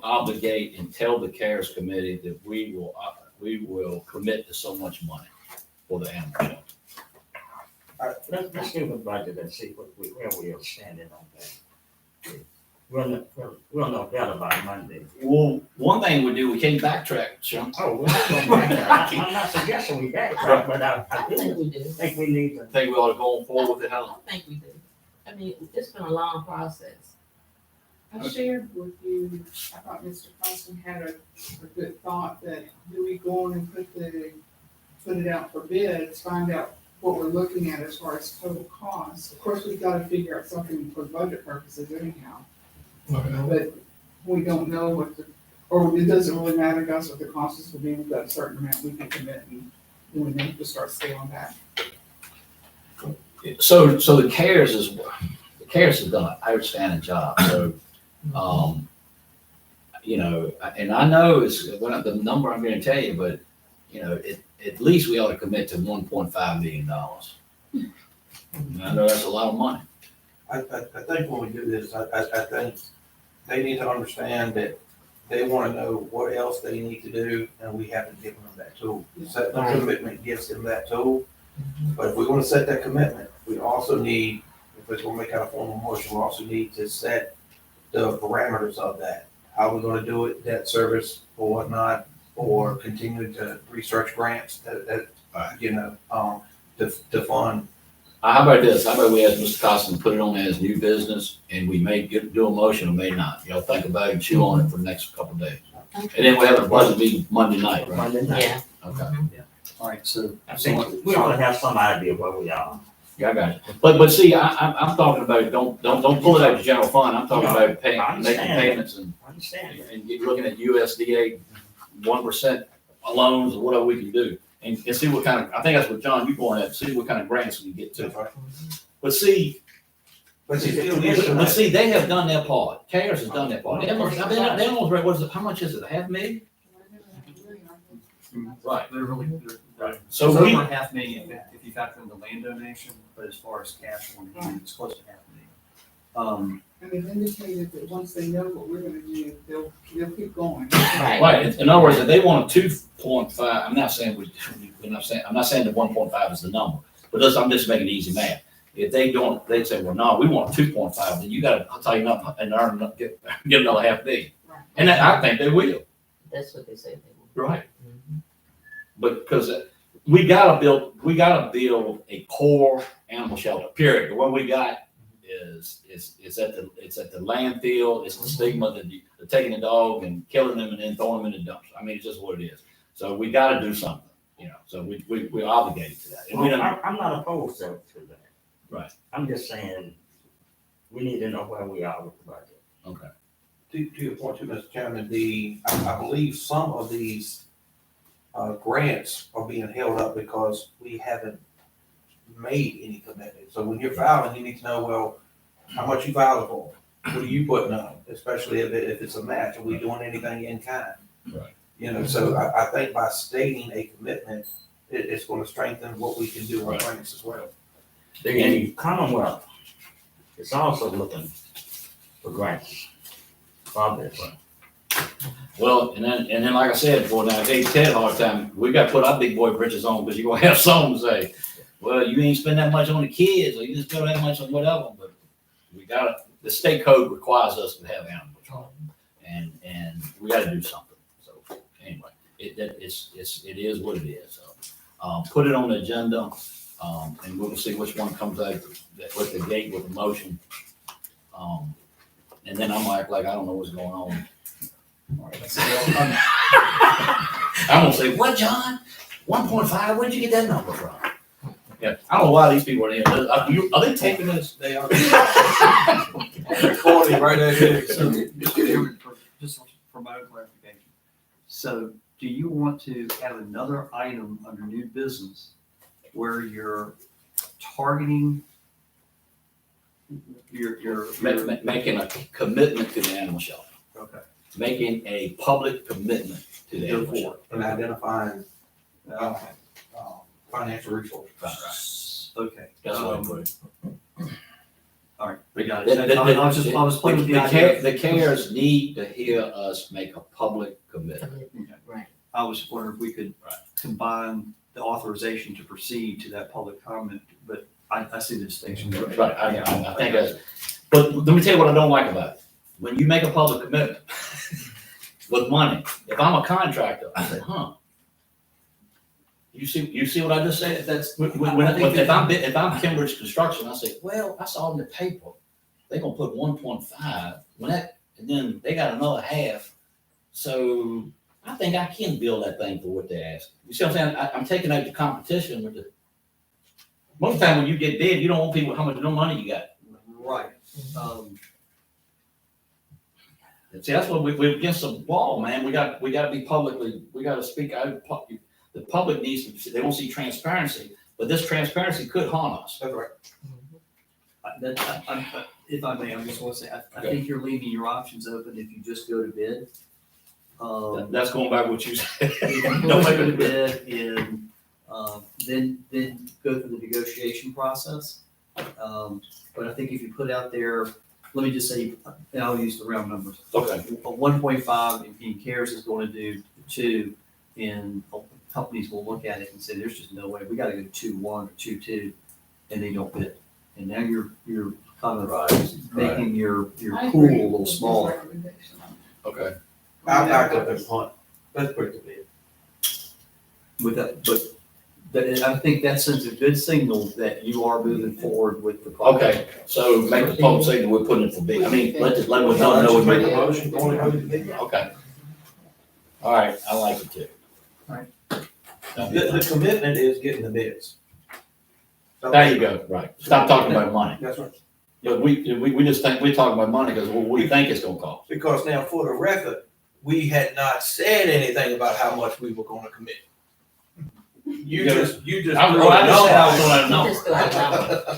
obligate and tell the CARES committee that we will commit to so much money for the animal shelter? Let's do the budget and see where we are standing on that. We'll know better by Monday. Well, one thing we do, we can't backtrack, Sean. Oh, we're not going back there. I'm not suggesting we backtrack, but I I think we do. think we need to. Think we ought to go forward with it, Helen? I think we do. I mean, it's been a long process. I shared with you, I thought Mr. Constant had a good thought that do we go on and put it out for bids, find out what we're looking at as far as total cost. Of course, we've got to figure out something for budget purposes anyhow. But we don't know or it doesn't really matter to us what the cost is to be, we've got a certain amount we can commit and then we need to start scaling back. So the CARES has done an outstanding job, so, you know, and I know it's, the number I'm gonna tell you, but, you know, at least we ought to commit to $1.5 million. And I know that's a lot of money. I think when we do this, I think they need to understand that they wanna know what else they need to do, and we have to give them that tool. Set the commitment gives them that tool, but if we wanna set that commitment, we also need, if it's gonna make out a formal motion, we also need to set the parameters of that. How we're gonna do it, debt service or whatnot, or continue to research grants that you know, to fund. How about this? How about we ask Mr. Costin to put it on as new business and we may do a motion or may not. Y'all think about it and chew on it for the next couple of days. And then we'll have a budget meeting Monday night, right? Monday night. Yeah. Okay. All right, so. I think we ought to have some idea where we are. Yeah, I got you. But see, I'm talking about, don't pull it out of the general fund. I'm talking about I paying, making understand. payments and I understand. looking at USDA 1% loans or whatever we can do. And see what kind of, I think that's what John, you going at, see what kind of grants we can get to. But see, But you still need to. but see, they have done their part. CARES has done their part. They almost, what is it, how much is it, $500,000? Right. They're really, Right. so So we, over $500,000 if you factor in the land donation, but as far as cash, it's close to $500,000. And they've indicated that once they know what we're gonna do, they'll keep going. right, in other words, if they want a 2.5, I'm not saying I'm not saying the 1.5 is the number, but I'm just making easy math. If they don't, they say, well, no, we want 2.5, then you gotta tighten up and get another $500,000. Right. And I think they will. That's what they say they will. Right. But because we gotta build a core animal shelter, period. The one we got is it's at the landfill, it's the stigma that they're taking the dog and killing them and then throwing them in the dumpster. I mean, it's just what it is. So we gotta do something, you know, so we're obligated to that. And we Well, don't, I'm not opposed to that. Right. I'm just saying, we need to know where we are with the budget. okay. To your point too, Mr. Chairman, I believe some of these grants are being held up because we haven't made any commitment. So when you're filing, you need to know, well, how much you filed for? What are you putting on? Especially if it's a match, are we doing anything in kind? Right. You know, so I think by stating a commitment, it's gonna strengthen what we can do on Right. grants as well. The Commonwealth is also looking for grants. Obviously. Well, and then like I said, before now, I gave Ted a hard time. We got to put our big boy britches on because you're gonna have some to say, well, you ain't spend that much on the kids, or you didn't spend that much on whatever. But we gotta. The state code requires us to have animal control, and we got to do something. So anyway, it is what it is. So put it on the agenda, and we'll see which one comes out with the gate with the motion. And then I'm like I don't know what's going on. All right, so, I'm gonna say, what, John? 1.5? Where'd you get that number from? Yeah, I don't know why these people are in. Are they taping this? They are. Recording right at here. So, Mr. Chairman, just for my own clarification. So do you want to add another item under new business where you're targeting Making a commitment to the animal shelter, Okay. making a public commitment to the animal shelter. And identifying, financial resources. Okay. That's what I put. All right, we got The- it. the- I was playing with the idea. The cares need to hear us make a public commitment. Right. I was wondering if we could combine the authorization to proceed to that public comment, but I see the distinction. Right, I think that's, but let me tell you what I don't like about it. When you make a public commitment with money, if I'm a contractor, I say, you see what I just said? That's, if I'm Cambridge Construction, I say, well, I saw in the paper, they're gonna put 1.5, and then they got another half. So I think I can build that thing for what they ask. You see what I'm saying? I'm taking out the competition with the, most of the time when you get bid, you don't want people, how much no money you got. Right. See, that's what we're against the wall, man. We gotta be publicly, we gotta speak out. The public needs to, they don't see transparency, but this transparency could harm us. That's right. If I may, I'm just gonna say, I think you're leaving your options open if you just go to bid. That's going back to what you said. You can go to bid and, then go through the negotiation process. But I think if you put out there, let me just say, and I'll use the round numbers. Okay. 1.5, and CARES is going to do 2, and companies will look at it and say, there's just no way, we gotta go 2.1 or 2.2, and they don't bid. And now you're kind of making your pool a little smaller. Okay. I'll back up and punt. Let's put it to bid. With that, but I think that sends a good signal that you are moving forward with the project. Okay, so make the public say that we're putting it for bid. I mean, let them know we make a motion. Okay. All right, I like it too. The commitment is getting the bids. There you go, right. Stop talking about money. That's right. Yeah, we just think, we're talking about money because what we think it's gonna cost. Because now, for the record, we had not said anything about how much we were gonna commit. You just. I just said I was gonna let them know. Just go ahead.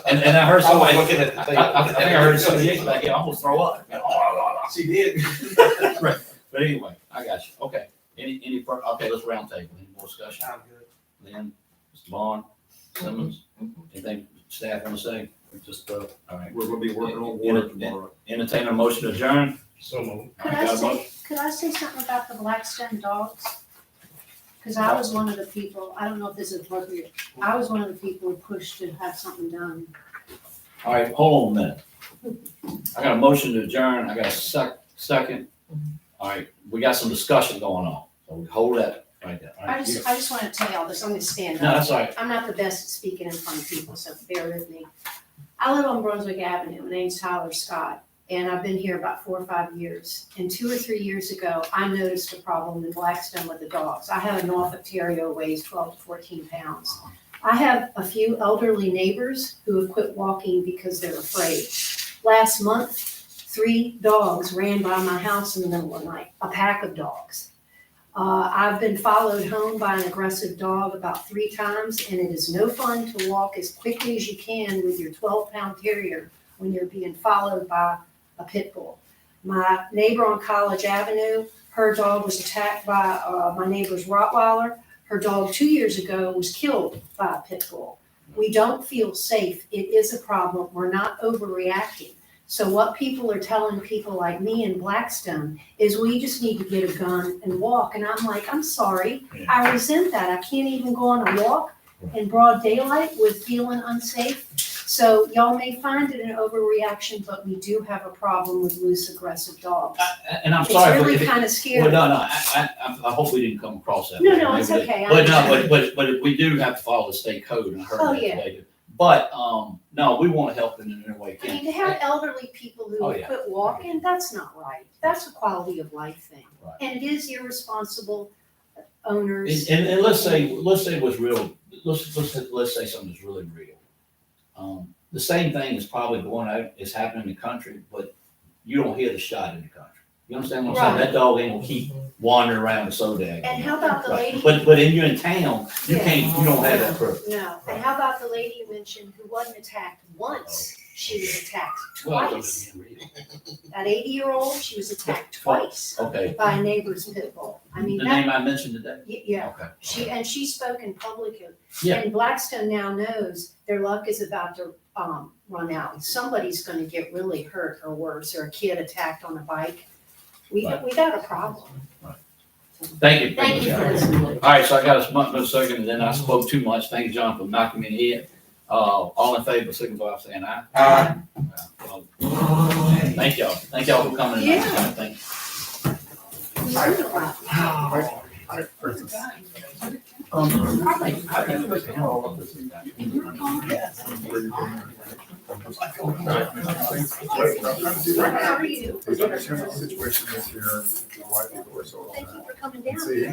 And I heard somebody, looking at the thing. I think I heard somebody like, yeah, I'm gonna throw up. She did. Right. But anyway, I got you. Okay. Okay, let's round table. Any more discussion? I'm good. Lynn, Mr. Vaughn, Simmons, anything staff wanna say? Just, All right. we're gonna be working on water tomorrow. Entertain a motion to adjourn. So moved. Could I say something about the Blackstone dogs? Because I was one of the people, I don't know if this is appropriate, I was one of the people who pushed to have something done. All right, hold on a minute. I got a motion to adjourn. I got a second. All right, we got some discussion going on. So we hold that right there. All right, I just want to tell y'all this, I'm gonna stand No, up. that's all right. I'm not the best at speaking in front of people, so bear with me. I live on Brunswick Avenue, my name's Tyler Scott, and I've been here about 4 or 5 years. And 2 or 3 years ago, I noticed a problem in Blackstone with the dogs. I have a Norfolk Terrier who weighs 12 to 14 pounds. I have a few elderly neighbors who have quit walking because they're afraid. Last month, 3 dogs ran by my house in the middle of the night, a pack of dogs. I've been followed home by an aggressive dog about 3 times, and it is no fun to walk as quickly as you can with your 12-pound terrier when you're being followed by a pit bull. My neighbor on College Avenue, her dog was attacked by my neighbor's Rottweiler. Her dog 2 years ago was killed by a pit bull. We don't feel safe. It is a problem. We're not overreacting. So what people are telling people like me in Blackstone is we just need to get a gun and walk. And I'm like, I'm sorry. I resent that. I can't even go on a walk in broad daylight with feeling unsafe. So y'all may find it an overreaction, but we do have a problem with loose, aggressive dogs. And I'm sorry. It's really kind of scary. Well, no, I hope we didn't come across that. No, way. no, it's Maybe okay. But no, but we do have to follow the state code, and I heard Oh, that yeah. today. But, no, we want to help in any way we I mean, can. to have elderly people who Oh, yeah. quit walking, that's not right. That's a quality of life thing. Right. And it is irresponsible owners. And let's say it was real, let's say something that's really real. The same thing is probably is happening in the country, but you don't hear the shot in the country. You understand what I'm saying? Right. That dog ain't gonna keep wandering around the soda. And how about the lady? But you're in town, you Yeah. can't, you don't have that privilege. No. And how about the lady you mentioned who wasn't attacked once? she was attacked Well, twice. That 80-year-old, she was attacked twice Okay, by a neighbor's pit bull. I mean, the that, name I mentioned today? yeah, Okay. she spoke in public. Yeah. And Blackstone now knows their luck is about to, run out. Somebody's gonna get really hurt or worse, or a kid attacked on a bike. We got a problem. Thank you. Thank you for John. listening. All right, so I got a month, no second, and then I spoke too much. Thank you, John, for knocking me in the head. All in favor, signify by saying aye. Aye. Well, Thank y'all. Thank y'all for coming tonight. Yeah. Thank you. How are you? Situation is here, why people are so. Thank you for coming down. See,